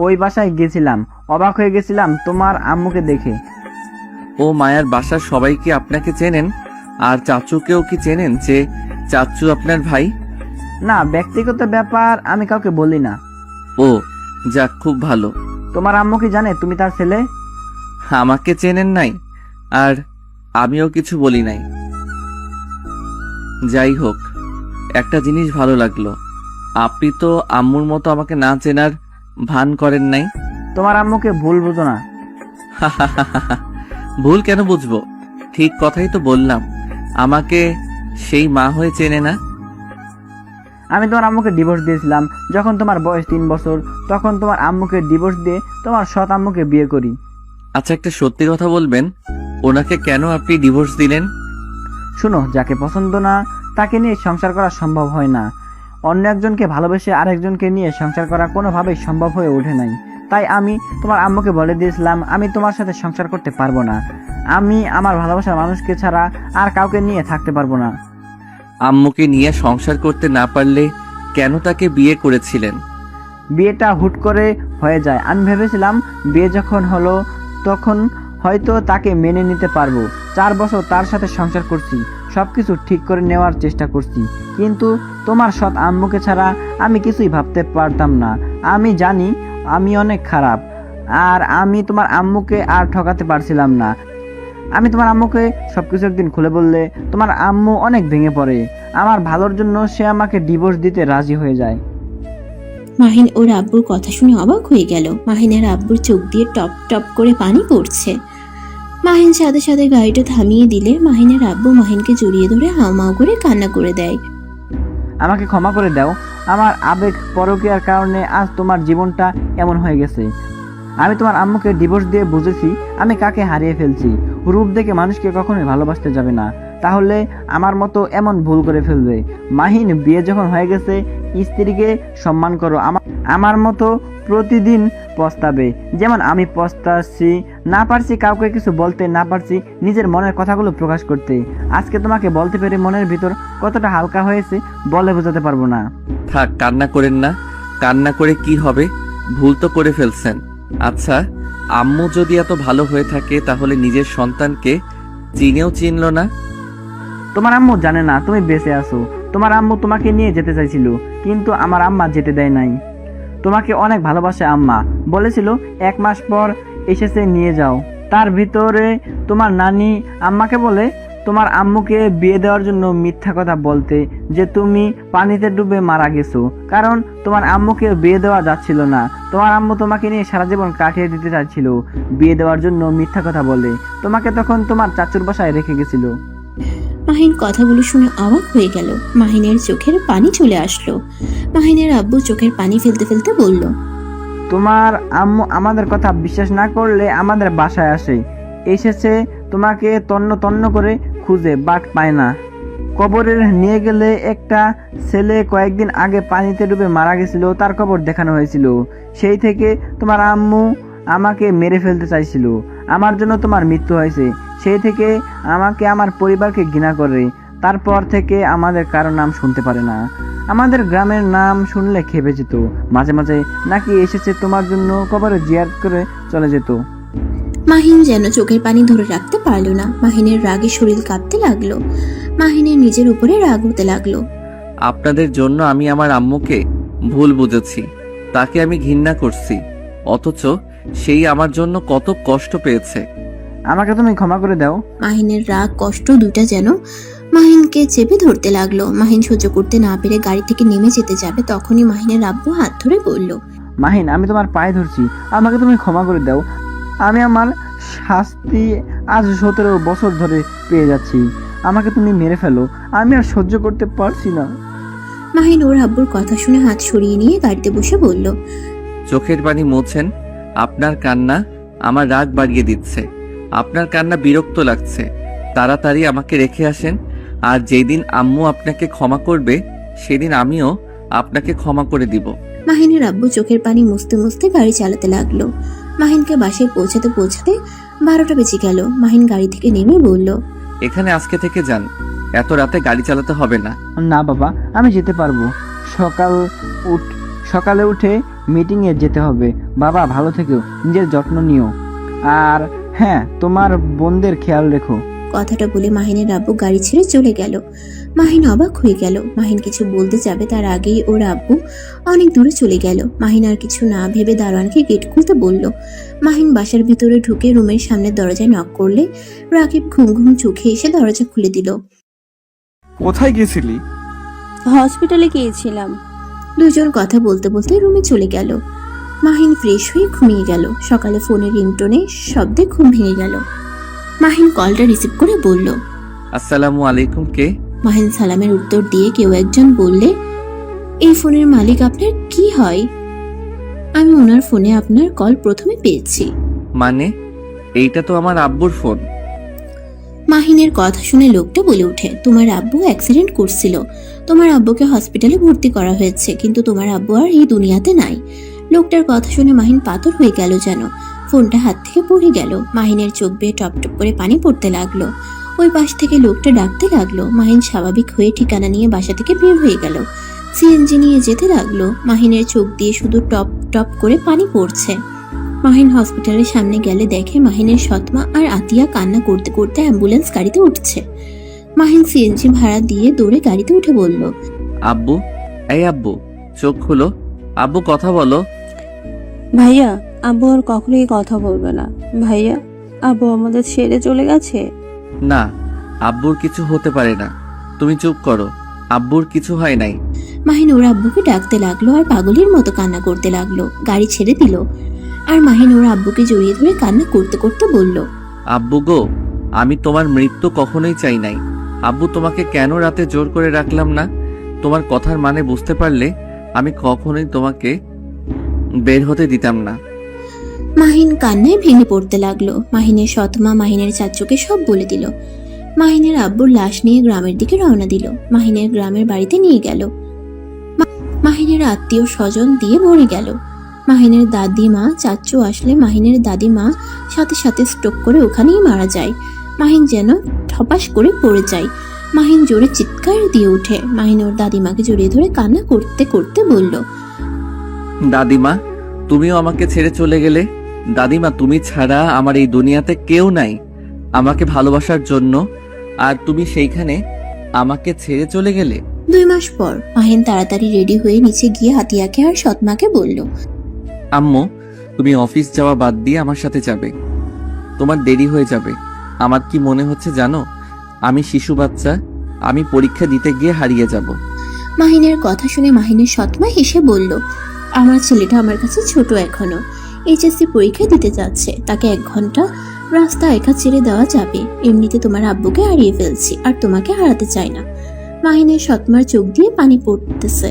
ওই বাসায় গেছিলাম, অবাক হয়ে গেছিলাম তোমার আম্মুকে দেখে। ও মায়ার বাসার সবাইকে আপনাকে চেনেন? আর চাচুকেও কি চেনেন যে চাচু আপনার ভাই? না, ব্যক্তিগত ব্যাপার আমি কাউকে বলি না। ও যাক, খুব ভালো। তোমার আম্মু কি জানে তুমি তার ছেলে? আমাকে চেনেন নাই, আর আমিও কিছু বলি নাই। যাই হোক, একটা জিনিস ভালো লাগলো, আপনি তো আম্মুর মতো আমাকে না চেনার ভান করেন নাই। তোমার আম্মুকে ভুল বুঝো না। ভুল কেন বুঝবো? ঠিক কথাই তো বললাম, আমাকে সেই মা হয়ে চেনে না। আমি তোমার আম্মুকে ডিভোর্স দিয়েছিলাম যখন তোমার বয়স 3 বছর। তখন তোমার আম্মুকে ডিভোর্স দিয়ে তোমার সৎ আম্মুকে বিয়ে করি। আচ্ছা, একটা সত্যি কথা বলবেন, ওনাকে কেন আপনি ডিভোর্স দিলেন? শুনো, যাকে পছন্দ না তাকে নিয়ে সংসার করা সম্ভব হয় না। অন্য একজনকে ভালোবেসে আরেকজনকে নিয়ে সংসার করা কোনোভাবেই সম্ভব হয়ে ওঠে নাই। তাই আমি তোমার আম্মুকে বলে দিয়েছিলাম আমি তোমার সাথে সংসার করতে পারবো না। আমি আমার ভালোবাসার মানুষকে ছাড়া আর কাউকে নিয়ে থাকতে পারবো না। আম্মুকে নিয়ে সংসার করতে না পারলে কেন তাকে বিয়ে করেছিলেন? বিয়েটা হুট করে হয়ে যায়। আমি ভেবেছিলাম বিয়ে যখন হলো তখন হয়তো তাকে মেনে নিতে পারবো। 4 বছর তার সাথে সংসার করছি, সবকিছু ঠিক করে নেওয়ার চেষ্টা করছি, কিন্তু তোমার সৎ আম্মুকে ছাড়া আমি কিছুই ভাবতে পারতাম না। আমি জানি আমি অনেক খারাপ, আর আমি তোমার আম্মুকে আর ঠকাতে পারছিলাম না। আমি তোমার আম্মুকে সবকিছু একদিন খুলে বললে তোমার আম্মু অনেক ভেঙে পড়ে। আমার ভালোর জন্য সে আমাকে ডিভোর্স দিতে রাজি হয়ে যায়। মাহিন ওর আব্বুর কথা শুনে অবাক হয়ে গেল। মাহিনের আব্বুর চোখ দিয়ে টপ টপ করে পানি পড়ছে। মাহিন সাথে সাথে গাড়িটা থামিয়ে দিলে মাহিনের আব্বু মাহিনকে জড়িয়ে ধরে হাউমাউ করে কান্না করে দেয়। আমাকে ক্ষমা করে দাও, আমার আবেগ পরকীয়ার কারণে আজ তোমার জীবনটা এমন হয়ে গেছে। আমি তোমার আম্মুকে ডিভোর্স দিয়ে বুঝেছি আমি কাকে হারিয়ে ফেলছি। রূপ দেখে মানুষকে কখনোই ভালোবাসতে যাবে না, তাহলে আমার মতো এমন ভুল করে ফেলবে। মাহিন, বিয়ে যখন হয়ে গেছে স্ত্রীকে সম্মান করো। আমার মতো প্রতিদিন পস্তাবে, যেমন আমি পস্তাচ্ছি। না পারছি কাউকে কিছু বলতে, না পারছি নিজের মনের কথাগুলো প্রকাশ করতে। আজকে তোমাকে বলতে পেরে মনের ভিতর কতটা হালকা হয়েছে বলে বোঝাতে পারবো না। থাক, কান্না করেন না। কান্না করে কি হবে? ভুল তো করে ফেলছেন। আচ্ছা, আম্মু যদি এত ভালো হয়ে থাকে তাহলে নিজের সন্তানকে চিনেও চিনল না? তোমার আম্মু জানে না তুমি বেঁচে আছো। তোমার আম্মু তোমাকে নিয়ে যেতে চাইছিল, কিন্তু আমার আম্মা যেতে দেয় নাই। তোমাকে অনেক ভালোবাসে আম্মা, বলেছিল 1 মাস পর এসেছে নিয়ে যাও। তার ভিতরে তোমার নানি আম্মাকে বলে তোমার আম্মুকে বিয়ে দেওয়ার জন্য মিথ্যা কথা বলতে, যে তুমি পানিতে ডুবে মারা গেছো, কারণ তোমার আম্মুকে বিয়ে দেওয়া যাচ্ছিল না। তোমার আম্মু তোমাকে নিয়ে সারা জীবন কাটিয়ে দিতে চাইছিল, বিয়ে দেওয়ার জন্য মিথ্যা কথা বলে তোমাকে তখন তোমার চাচুর বাসায় রেখে গেছিল। মাহিন কথাগুলো শুনে অবাক হয়ে গেল। মাহিনের চোখের পানি চলে আসলো। মাহিনের আব্বু চোখের পানি ফেলতে ফেলতে বলল, তোমার আম্মু আমাদের কথা বিশ্বাস না করলে আমাদের বাসায় আসে, এসেছে তোমাকে তন্ন তন্ন করে খুঁজে, বাট পায় না। কবরে নিয়ে গেলে একটা ছেলে কয়েকদিন আগে পানিতে ডুবে মারা গেছিল, তার কবর দেখানো হয়েছিল। সেই থেকে তোমার আম্মু আমাকে মেরে ফেলতে চাইছিল, আমার জন্য তোমার মৃত্যু হয়েছে। সেই থেকে আমাকে আমার পরিবারকে ঘৃণা করে। তারপর থেকে আমাদের কারো নাম শুনতে পারে না। আমাদের গ্রামের নাম শুনলে খেপে যেত। মাঝে মাঝে নাকি এসেছে তোমার জন্য কবরে জিয়ারত করে চলে যেত। মাহিন যেন চোখের পানি ধরে রাখতে পারল না। মাহিনের রাগে শরীর কাঁপতে লাগলো। মাহিনের নিজের উপরে রাগ হতে লাগলো। আপনাদের জন্য আমি আমার আম্মুকে ভুল বুঝেছি, তাকে আমি ঘৃণা করছি, অথচ সেই আমার জন্য কত কষ্ট পেয়েছে। আমাকে তুমি ক্ষমা করে দাও। মাহিনের রাগ কষ্ট দুটা যেন মাহিনকে চেপে ধরতে লাগলো। মাহিন সহ্য করতে না পেরে গাড়ি থেকে নেমে যেতে যাবে, তখনই মাহিনের আব্বু হাত ধরে বলল, মাহিন, আমি তোমার পায়ে ধরছি, আমাকে তুমি ক্ষমা করে দাও। আমি আমার শাস্তি আজ 17 বছর ধরে পেয়ে যাচ্ছি, আমাকে তুমি মেরে ফেলো, আমি আর সহ্য করতে পারছি না। মাহিন ওর আব্বুর কথা শুনে হাত সরিয়ে নিয়ে গাড়িতে বসে বলল, চোখের পানি মোছেন, আপনার কান্না আমার রাগ বাড়িয়ে দিচ্ছে, আপনার কান্না বিরক্ত লাগছে। তাড়াতাড়ি আমাকে রেখে আসেন, আর যেই দিন আম্মু আপনাকে ক্ষমা করবে সেদিন আমিও আপনাকে ক্ষমা করে দিব। মাহিনের আব্বু চোখের পানি মুছতে মুছতে গাড়ি চালাতে লাগলো। মাহিনকে বাসায় পৌঁছাতে পৌঁছাতে 12টা বেজে গেল। মাহিন গাড়ি থেকে নেমে বলল, এখানে আজকে থেকে যান, এত রাতে গাড়ি চালাতে হবে না। না বাবা, আমি যেতে পারবো। সকালে উঠে মিটিংয়ে যেতে হবে। বাবা ভালো থেকো, নিজের যত্ন নিও, আর হ্যাঁ, তোমার বোনদের খেয়াল রেখো। কথাটা বলে মাহিনের আব্বু গাড়ি ছেড়ে চলে গেল। মাহিন অবাক হয়ে গেল। মাহিন কিছু বলতে যাবে তার আগেই ওর আব্বু অনেক দূরে চলে গেল। মাহিন আর কিছু না ভেবে দারোয়ানকে গেট খুলতে বলল। মাহিন বাসার ভিতরে ঢুকে রুমের সামনে দরজায় নক করলে রাকিব ঘুম ঘুম চোখে এসে দরজা খুলে দিল। কোথায় গেছিলি? হসপিটালে গিয়েছিলাম। দুজন কথা বলতে বলতে রুমে চলে গেল। মাহিন ফ্রেশ হয়ে ঘুমিয়ে গেল। সকালে ফোনের রিংটোনে শব্দে ঘুম ভেঙে গেল। মাহিন কলটা রিসিভ করে বলল, আসসালামু আলাইকুম। কে? মাহিন সালামের উত্তর দিয়ে কেউ একজন বললে, এই ফোনের মালিক আপনার কি হয়? আমি ওনার ফোনে আপনার কল প্রথমে পেয়েছি। মানে এইটা তো আমার আব্বুর ফোন। মাহিনের কথা শুনে লোকটা বলে ওঠে, তোমার আব্বু অ্যাক্সিডেন্ট করছিল, তোমার আব্বুকে হসপিটালে ভর্তি করা হয়েছে, কিন্তু তোমার আব্বু আর এই দুনিয়াতে নাই। লোকটার কথা শুনে মাহিন পাথর হয়ে গেল যেন। ফোনটা হাত থেকে পড়ে গেল। মাহিনের চোখ বেয়ে টপ টপ করে পানি পড়তে লাগলো। ওই পাশ থেকে লোকটা ডাকতে লাগলো। মাহিন স্বাভাবিক হয়ে ঠিকানা নিয়ে বাসা থেকে বের হয়ে গেল। সিএনজি নিয়ে যেতে লাগলো। মাহিনের চোখ দিয়ে শুধু টপ টপ করে পানি পড়ছে। মাহিন হসপিটালের সামনে গেলে দেখে মাহিনের সৎমা আর আতিয়া কান্না করতে করতে অ্যাম্বুলেন্স গাড়িতে উঠছে। মাহিন সিএনজি ভাড়া দিয়ে দৌড়ে গাড়িতে উঠে বলল, আব্বু, এই আব্বু, চোখ খুলো। আব্বু, কথা বলো। ভাইয়া, আব্বু আর কখনোই কথা বলবে না। ভাইয়া, আব্বু আমাদের ছেড়ে চলে গেছে। না, আব্বুর কিছু হতে পারে না, তুমি চুপ করো, আব্বুর কিছু হয় নাই। মাহিন ওর আব্বুকে ডাকতে লাগলো আর পাগলের মতো কান্না করতে লাগলো। গাড়ি ছেড়ে দিল আর মাহিন ওর আব্বুকে জড়িয়ে ধরে কান্না করতে করতে বলল, আব্বু গো, আমি তোমার মৃত্যু কখনোই চাই নাই। আব্বু, তোমাকে কেন রাতে জোর করে রাখলাম না? তোমার কথার মানে বুঝতে পারলে আমি কখনোই তোমাকে বের হতে দিতাম না। মাহিন কান্নায় ভেঙে পড়তে লাগলো। মাহিনের সৎমা মাহিনের চাচুকে সব বলে দিল। মাহিনের আব্বুর লাশ নিয়ে গ্রামের দিকে রওনা দিল। মাহিনের গ্রামের বাড়িতে নিয়ে গেল। মাহিনের আত্মীয় স্বজন দিয়ে ভরে গেল। মাহিনের দাদিমা চাচু আসলে মাহিনের দাদিমা সাথে সাথে স্ট্রোক করে ওখানেই মারা যায়। মাহিন যেন ঠপাস করে পড়ে যায়। মাহিন জোরে চিৎকার দিয়ে ওঠে। মাহিন ওর দাদিমাকে জড়িয়ে ধরে কান্না করতে করতে বলল, দাদিমা, তুমিও আমাকে ছেড়ে চলে গেলে। দাদিমা, তুমি ছাড়া আমার এই দুনিয়াতে কেউ নাই আমাকে ভালোবাসার জন্য, আর তুমি সেইখানে আমাকে ছেড়ে চলে গেলে। 2 মাস পর মাহিন তাড়াতাড়ি রেডি হয়ে নিচে গিয়ে আতিয়াকে আর সৎমাকে বলল, আম্মু, তুমি অফিস যাওয়া বাদ দিয়ে আমার সাথে যাবে। তোমার দেরি হয়ে যাবে। আমার কি মনে হচ্ছে জানো, আমি শিশু বাচ্চা, আমি পরীক্ষা দিতে গিয়ে হারিয়ে যাব। মাহিনের কথা শুনে মাহিনের সৎমা হেসে বলল, আমার ছেলেটা আমার কাছে ছোট এখনো, এইচএসসি পরীক্ষা দিতে যাচ্ছে, তাকে 1 ঘন্টা রাস্তা একা ছেড়ে দেওয়া যাবে। এমনিতে তোমার আব্বুকে হারিয়ে ফেলছি, আর তোমাকে হারাতে চাই না। মাহিনের সৎমার চোখ দিয়ে পানি পড়তেছে।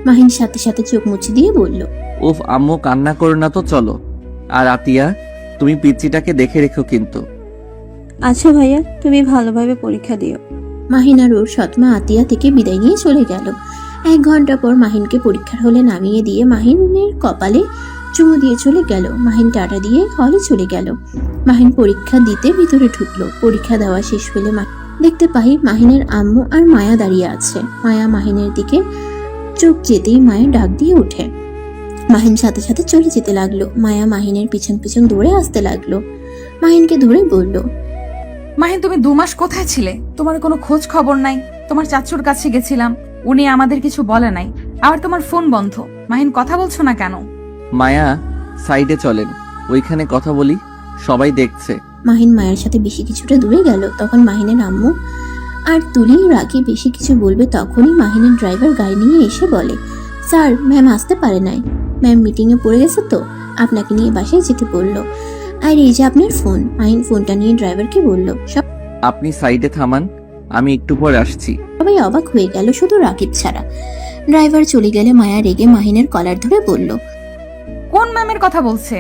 মাহিন সাথে সাথে চোখ মুছে দিয়ে বলল, উফ আম্মু, কান্না করো না তো, চলো। আর আতিয়া, তুমি পিচ্চিটাকে দেখে রেখো কিন্তু। আচ্ছা ভাইয়া, তুমি ভালোভাবে পরীক্ষা দিও। মাহিন আর ওর সৎমা আতিয়া থেকে বিদায় নিয়ে চলে গেল। 1 ঘন্টা পর মাহিনকে পরীক্ষার হলে নামিয়ে দিয়ে মাহিনের কপালে চুমু দিয়ে চলে গেল। মাহিন টাটা দিয়ে হলে চলে গেল। মাহিন পরীক্ষা দিতে ভিতরে ঢুকলো। পরীক্ষা দেওয়া শেষ হলে দেখতে পাই মাহিনের আম্মু আর মায়া দাঁড়িয়ে আছে। মায়া মাহিনের দিকে চোখ যেতেই মায়ের ডাক দিয়ে ওঠে। মাহিন সাথে সাথে চলে যেতে লাগলো। মায়া মাহিনের পিছন পিছন দৌড়ে আসতে লাগলো। মাহিনকে ধরে বলল, মাহিন, তুমি 2 মাস কোথায় ছিলে? তোমার কোনো খোঁজ খবর নাই। তোমার চাচুর কাছে গেছিলাম, উনি আমাদের কিছু বলে নাই। আর তোমার ফোন বন্ধ। মাহিন, কথা বলছো না কেন? মায়া, সাইডে চলেন, ওইখানে কথা বলি, সবাই দেখছে। মাহিন মায়ের সাথে বেশি কিছুটা দূরে গেল। তখন মাহিনের আম্মু আর তুলি রাগে বেশি কিছু বলবে, তখনই মাহিনের ড্রাইভার গাড়ি নিয়ে এসে বলে, স্যার, ম্যাম আসতে পারে নাই, ম্যাম মিটিংয়ে পড়ে গেছে তো আপনাকে নিয়ে বাসায় যেতে বললো। আর এই যে আপনার ফোন। মাহিন ফোনটা নিয়ে ড্রাইভারকে বলল। আপনি সাইডে থামান, আমি একটু পর আসছি। সবাই অবাক হয়ে গেল, শুধু রাকিব ছাড়া। ড্রাইভার চলে গেলে মায়া রেগে মাহিনের কলার ধরে বলল, কোন ম্যামের কথা বলছে?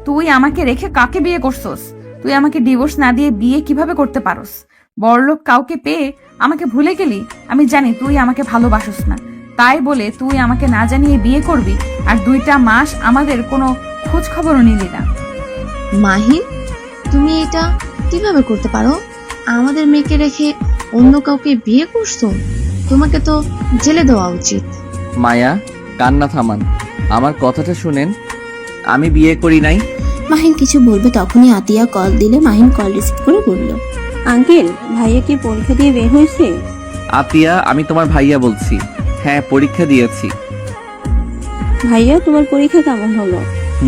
তুই আমাকে রেখে কাকে বিয়ে করছস? তুই আমাকে ডিভোর্স না দিয়ে বিয়ে কিভাবে করতে পারস? বড়লোক কাউকে পেয়ে আমাকে ভুলে গেলি? আমি জানি তুই আমাকে ভালোবাসস না, তাই বলে তুই আমাকে না জানিয়ে বিয়ে করবি, আর 2টা মাস আমাদের কোনো খোঁজ খবরও নিলি না। মাহিন, তুমি এটা কিভাবে করতে পারো? আমাদের মেয়েকে রেখে অন্য কাউকে বিয়ে করছো? তোমাকে তো জেলে দেওয়া উচিত। মায়া, কান্না থামান, আমার কথাটা শুনেন, আমি বিয়ে করি নাই। মাহিন কিছু বলবে তখনই আতিয়া কল দিলে মাহিন কল রিসিভ করে বলল, আঙ্কেল, ভাইয়া কি পরীক্ষা দিয়ে বের হয়েছে? আতিয়া, আমি তোমার ভাইয়া বলছি। হ্যাঁ, পরীক্ষা দিয়েছি। ভাইয়া, তোমার পরীক্ষা কেমন হলো?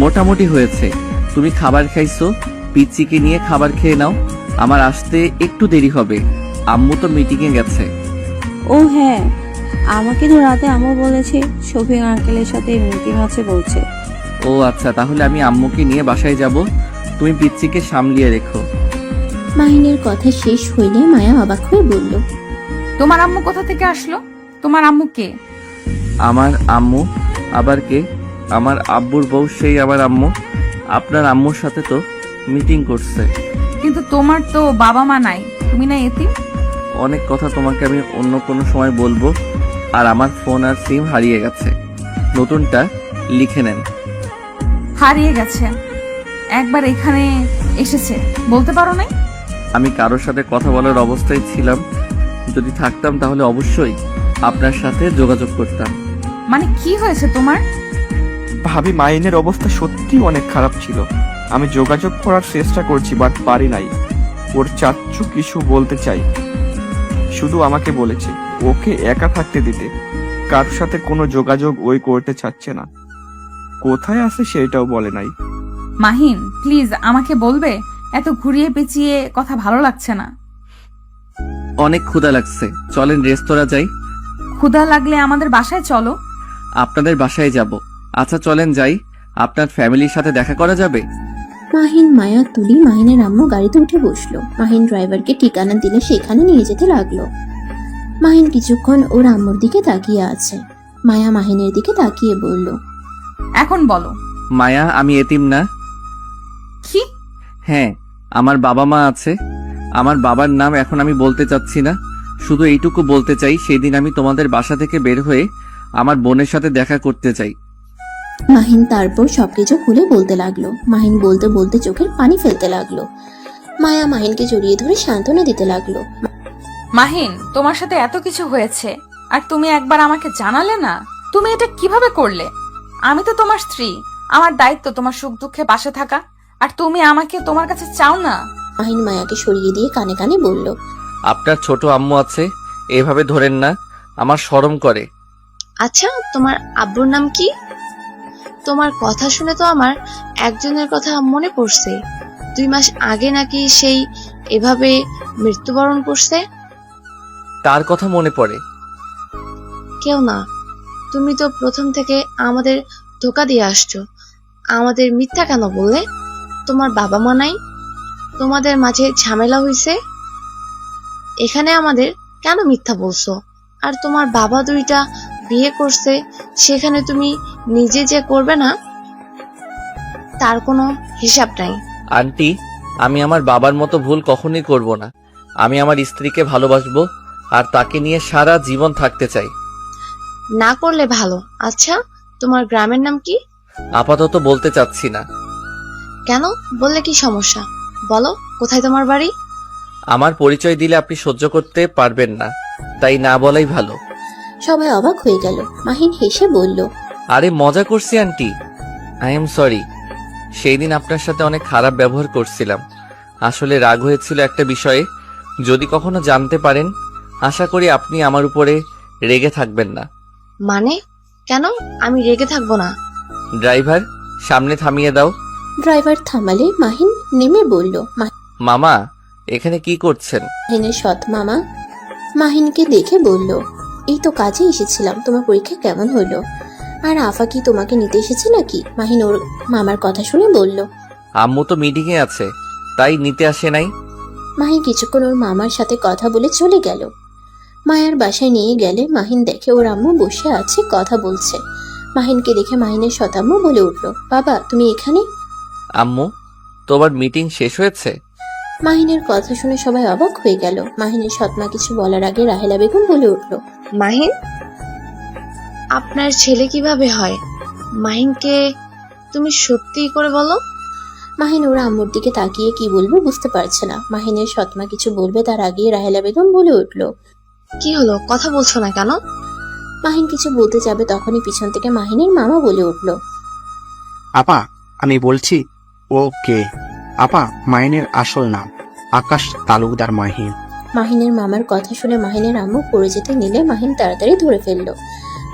মোটামুটি হয়েছে। তুমি খাবার খাইছো, পিচ্চিকে নিয়ে খাবার খেয়ে নাও, আমার আসতে একটু দেরি হবে। আম্মু তো মিটিংয়ে গেছে। ও হ্যাঁ, আমাকে তো রাতে আম্মু বলেছে শফিক আঙ্কেলের সাথে মিটিং আছে বলছে। ও আচ্ছা, তাহলে আমি আম্মুকে নিয়ে বাসায় যাব, তুমি পিচ্চিকে সামলিয়ে রেখো। মাহিনের কথা শেষ হইলে মায়া অবাক হয়ে বলল, তোমার আম্মু কোথা থেকে আসলো? তোমার আম্মু কে? আমার আম্মু আবার কে? আমার আব্বুর বউ, সেই আমার আম্মু। আপনার আম্মুর সাথে তো মিটিং করছে। কিন্তু তোমার তো বাবা মা নাই, তুমি না এতিম? অনেক কথা তোমাকে আমি অন্য কোনো সময় বলবো। আর আমার ফোন আর সিম হারিয়ে গেছে, নতুনটা লিখে নেন। হারিয়ে গেছে? একবার এখানে এসেছে, বলতে পারো নাই? আমি কারোর সাথে কথা বলার অবস্থায় ছিলাম, যদি থাকতাম তাহলে অবশ্যই আপনার সাথে যোগাযোগ করতাম। মানে কি হয়েছে তোমার? ভাবি, মাহিনের অবস্থা সত্যি অনেক খারাপ ছিল। আমি যোগাযোগ করার চেষ্টা করছি, বাট পারি নাই। ওর চাচ্চু কিছু বলতে চাই, শুধু আমাকে বলেছে ওকে একা থাকতে দিতে, কারোর সাথে কোনো যোগাযোগ ওই করতে চাচ্ছে না। কোথায় আছে সেটাও বলে নাই। মাহিন, প্লিজ আমাকে বলবে? এত ঘুরিয়ে পেঁচিয়ে কথা ভালো লাগছে না। অনেক ক্ষুধা লাগছে, চলেন রেস্তোরাঁ যাই। ক্ষুধা লাগলে আমাদের বাসায় চলো। আপনাদের বাসায় যাব। আচ্ছা চলেন যাই, আপনার ফ্যামিলির সাথে দেখা করা যাবে। মাহিন, মায়া, তুলি, মাহিনের আম্মু গাড়িতে উঠে বসলো। মাহিন ড্রাইভারকে ঠিকানা দিলে সেখানে নিয়ে যেতে লাগলো। মাহিন কিছুক্ষণ ওর আম্মুর দিকে তাকিয়ে আছে। মায়া মাহিনের দিকে তাকিয়ে বলল, এখন বলো। মায়া, আমি এতিম না। কি? হ্যাঁ, আমার বাবা মা আছে। আমার বাবার নাম এখন আমি বলতে চাচ্ছি না, শুধু এইটুকু বলতে চাই, সেদিন আমি তোমাদের বাসা থেকে বের হয়ে আমার বোনের সাথে দেখা করতে চাই। মাহিন তারপর সবকিছু খুলে বলতে লাগলো। মাহিন বলতে বলতে চোখের পানি ফেলতে লাগলো। মায়া মাহিনকে জড়িয়ে ধরে সান্ত্বনা দিতে লাগলো। মাহিন, তোমার সাথে এত কিছু হয়েছে আর তুমি একবার আমাকে জানালে না? তুমি এটা কিভাবে করলে? আমি তো তোমার স্ত্রী, আমার দায়িত্ব তোমার সুখ দুঃখে পাশে থাকা, আর তুমি আমাকে তোমার কাছে চাও না। মাহিন মায়াকে সরিয়ে দিয়ে কানে কানে বলল, আপনার ছোট আম্মু আছে, এভাবে ধরেন না, আমার শরম করে। আচ্ছা, তোমার আব্বুর নাম কি? তোমার কথা শুনে তো আমার একজনের কথা মনে পড়ছে। 2 মাস আগে নাকি সেই এভাবে মৃত্যুবরণ করছে। তার কথা মনে পড়ে? কেউ না, তুমি তো প্রথম থেকে আমাদের ধোকা দিয়ে আসছো। আমাদের মিথ্যা কেন বললে? তোমার বাবা মা নাই, তোমাদের মাঝে ঝামেলা হইছে, এখানে আমাদের কেন মিথ্যা বলছো? আর তোমার বাবা 2টা বিয়ে করছে, সেখানে তুমি নিজে যে করবে না তার কোনো হিসাব নাই। আন্টি, আমি আমার বাবার মতো ভুল কখনোই করব না। আমি আমার স্ত্রীকে ভালোবাসবো আর তাকে নিয়ে সারা জীবন থাকতে চাই। না করলে ভালো। আচ্ছা, তোমার গ্রামের নাম কি? আপাতত বলতে চাচ্ছি না। কেন? বললে কি সমস্যা? বলো, কোথায় তোমার বাড়ি? আমার পরিচয় দিলে আপনি সহ্য করতে পারবেন না, তাই না বলাই ভালো। সবাই অবাক হয়ে গেল। মাহিন হেসে বলল, আরে মজা করছি আন্টি, আই এম সরি। সেই দিন আপনার সাথে অনেক খারাপ ব্যবহার করছিলাম। আসলে রাগ হয়েছিল একটা বিষয়ে, যদি কখনো জানতে পারেন। আশা করি আপনি আমার উপরে রেগে থাকবেন না। মানে কেন আমি রেগে থাকবো না? ড্রাইভার, সামনে থামিয়ে দাও। ড্রাইভার থামালে মাহিন নেমে বলল, মামা, এখানে কি করছেন? মাহিনের সৎ মামা মাহিনকে দেখে বলল, এই তো কাজে এসেছিলাম, তোমার পরীক্ষা কেমন হলো? আর আফা কি তোমাকে নিতে এসেছে নাকি? মাহিন ওর মামার কথা শুনে বলল। আম্মু তো মিটিং এ আছে, তাই নিতে আসে নাই। মাহিন কিছুক্ষণ ওর মামার সাথে কথা বলে চলে গেল। মায়ার বাসায় নিয়ে গেলে মাহিন দেখে ওর আম্মু বসে আছে, কথা বলছে। মাহিনকে দেখে মাহিনের শতাম্মু বলে উঠল, বাবা তুমি এখানে? আম্মু, তোমার মিটিং শেষ হয়েছে? মাহিনের কথা শুনে সবাই অবাক হয়ে গেল। মাহিনের সৎমা কিছু বলার আগে রাহেলা বেগম বলে উঠল, মাহিন, আপনার ছেলে কিভাবে হয়? মাহিনকে তুমি সত্যি করে বলো। মাহিন ওর আম্মুর দিকে তাকিয়ে কি বলবে বুঝতে পারছে না। মাহিনের সৎমা কিছু বলবে তার আগে রাহেলা বেগম বলে উঠল, কি হলো, কথা বলছো না কেন? মাহিন কিছু বলতে যাবে তখনই পিছন থেকে মাহিনের মামা বলে উঠল, আপা, আমি বলছি ও কে। আপা, মাইনের আসল নাম আকাশ তালুকদার মাহিন। মাহিনের মামার কথা শুনে মাহিনের আম্মু পড়ে যেতে নিলে মাহিন তাড়াতাড়ি ধরে ফেললো।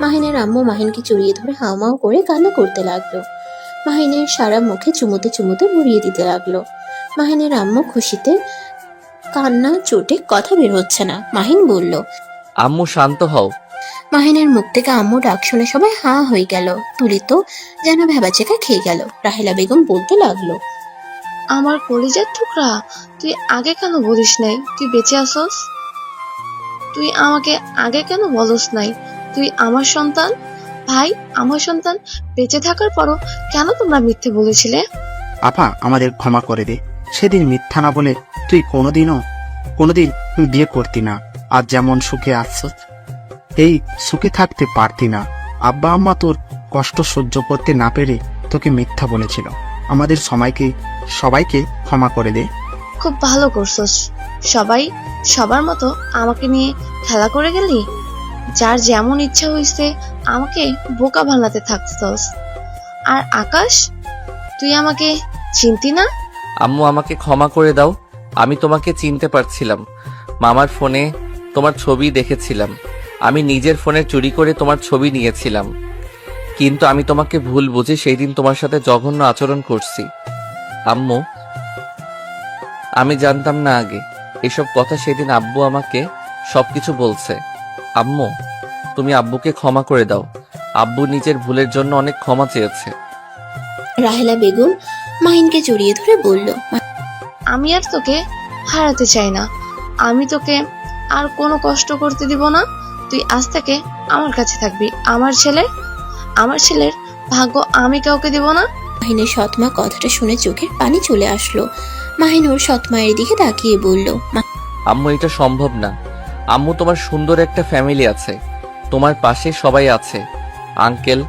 মাহিনের আম্মু মাহিনকে জড়িয়ে ধরে হাউমাউ করে কান্না করতে লাগলো। মাহিনের সারা মুখে চুমুতে চুমুতে ভরিয়ে দিতে লাগলো। মাহিনের আম্মু খুশিতে কান্না চোটে কথা বের হচ্ছে না। মাহিন বলল, আম্মু শান্ত হও। মাহিনের মুখ থেকে আম্মু ডাক শুনে সবাই হাঁ হয়ে গেল। তুলি তো যেন ভেবাচেকা খেয়ে গেল। রাহেলা বেগম বলতে লাগলো, আমার কলিজার টুকরা, তুই আগে কেন বলিস নাই তুই বেঁচে আসস? তুই আমাকে আগে কেন বলস নাই তুই আমার সন্তান? ভাই, আমার সন্তান বেঁচে থাকার পরও কেন তোমরা মিথ্যে বলেছিলে? আপা, আমাদের ক্ষমা করে দে। সেদিন মিথ্যা না বলে তুই কোনোদিন বিয়ে করতি না। আজ যেমন সুখে আসছ, এই সুখে থাকতে পারতি না। আব্বা আম্মা তোর কষ্ট সহ্য করতে না পেরে তোকে মিথ্যা বলেছিল। আমাদের সবাইকে ক্ষমা করে দে। খুব ভালো করছস। সবাই সবার মতো আমাকে নিয়ে খেলা করে গেলি। যার যেমন ইচ্ছা হইছে আমাকে বোকা বানাতে থাকছস। আর আকাশ, তুই আমাকে চিনতি না? আম্মু, আমাকে ক্ষমা করে দাও। আমি তোমাকে চিনতে পারছিলাম। মামার ফোনে তোমার ছবি দেখেছিলাম। আমি নিজের ফোনে চুরি করে তোমার ছবি নিয়েছিলাম, কিন্তু আমি তোমাকে ভুল বুঝে সেই দিন তোমার সাথে জঘন্য আচরণ করছি। আম্মু, আমি জানতাম না আগে। এসব কথা সেদিন আব্বু আমাকে সবকিছু বলছে। আম্মু, তুমি আব্বুকে ক্ষমা করে দাও। আব্বু নিজের ভুলের জন্য অনেক ক্ষমা চেয়েছে। রাহেলা বেগম মাহিনকে জড়িয়ে ধরে বলল, আমি আর তোকে হারাতে চাই না। আমি তোকে আর কোনো কষ্ট করতে দিব না। তুই আজ থেকে আমার কাছে থাকবি। আমার ছেলের ভাগ্য আমি কাউকে দিব না। মাহিনের সৎমা কথাটা শুনে চোখের পানি চলে আসলো। মাহিন ওর সৎমায়ের দিকে তাকিয়ে বলল, আম্মু, এটা সম্ভব না। আম্মু, তোমার সুন্দর একটা ফ্যামিলি আছে, তোমার পাশে সবাই আছে। আঙ্কেল,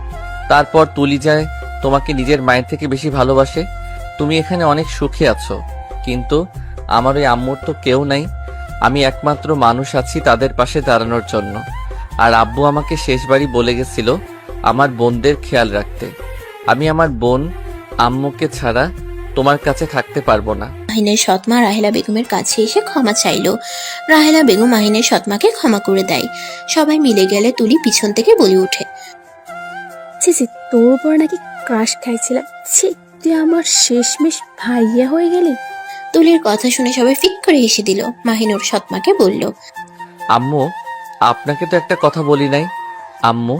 তারপর তুলি যায় তোমাকে নিজের মায়ের থেকে বেশি ভালোবাসে। তুমি এখানে অনেক সুখে আছো, কিন্তু আমার ওই আম্মুর তো কেউ নাই। আমি একমাত্র মানুষ আছি তাদের পাশে দাঁড়ানোর জন্য। আর আব্বু আমাকে শেষবারই বলে গেছিল আমার বোনদের খেয়াল রাখতে। আমি আমার বোন আম্মুকে ছাড়া তোমার কাছে থাকতে পারবো না। মাহিনের সৎমা রাহেলা বেগমের কাছে এসে ক্ষমা চাইলো। রাহেলা বেগম মাহিনের সৎমাকে ক্ষমা করে দেয়। সবাই মিলে গেলে তুলি পিছন থেকে বলে ওঠে, ছি ছি, তোর উপর নাকি ক্রাশ খাইছিলাম। ছি, তুই আমার শেষমেশ ভাইয়া হয়ে গেলি। তুলির কথা শুনে সবাই ফিক করে হেসে দিল। মাহিন ওর সৎমাকে বলল, আম্মু, আপনাকে তো একটা কথা বলি নাই। আম্মু,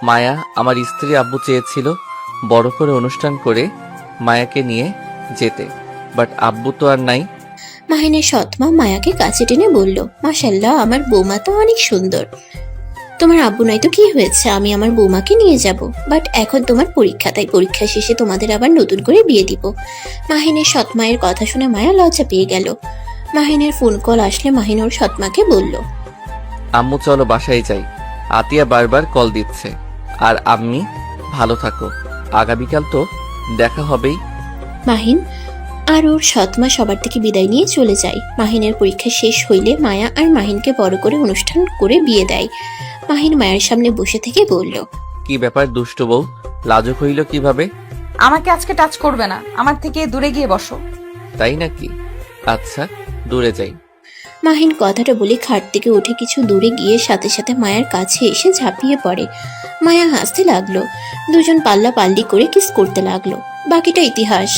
মায়া আমার স্ত্রী আব্বু চেয়েছিল বড় করে অনুষ্ঠান করে মায়াকে নিয়ে যেতে, বাট আব্বু তো আর নাই। মাহিনের সৎমা মায়াকে কাছে টেনে বলল, মাশাল্লাহ, আমার বৌমা তো অনেক সুন্দর। তোমার আব্বু নাই তো কি হয়েছে, আমি আমার বৌমাকে নিয়ে যাব। বাট এখন তোমার পরীক্ষা, তাই পরীক্ষা শেষে তোমাদের আবার নতুন করে বিয়ে দিব। মাহিনের সৎমায়ের কথা শুনে মায়া লজ্জা পেয়ে গেল। মাহিনের ফোন কল আসলে মাহিন ওর সৎমাকে বলল, আম্মু চলো বাসায় যাই, আতিয়া বারবার কল দিচ্ছে। আর আম্মি ভালো থাকো, আগামীকাল তো দেখা হবেই। মাহিন আর ওর সৎমা সবার থেকে বিদায় নিয়ে চলে যায়। মাহিনের পরীক্ষা শেষ হইলে মায়া আর মাহিনকে বড় করে অনুষ্ঠান করে বিয়ে দেয়। মাহিন মায়ের সামনে বসে থেকে বলল, কি ব্যাপার দুষ্ট বউ, লাজুক হইল কিভাবে? আমাকে আজকে টাচ করবে না, আমার থেকে দূরে গিয়ে বসো। তাই নাকি? আচ্ছা, দূরে যাই। মাহিন কথাটা বলে খাট থেকে উঠে কিছু দূরে গিয়ে সাথে সাথে মায়ের কাছে এসে ঝাঁপিয়ে পড়ে। মায়া হাসতে লাগলো। দুজন পাল্লা পাল্লি করে কিস করতে লাগলো। বাকিটা ইতিহাস।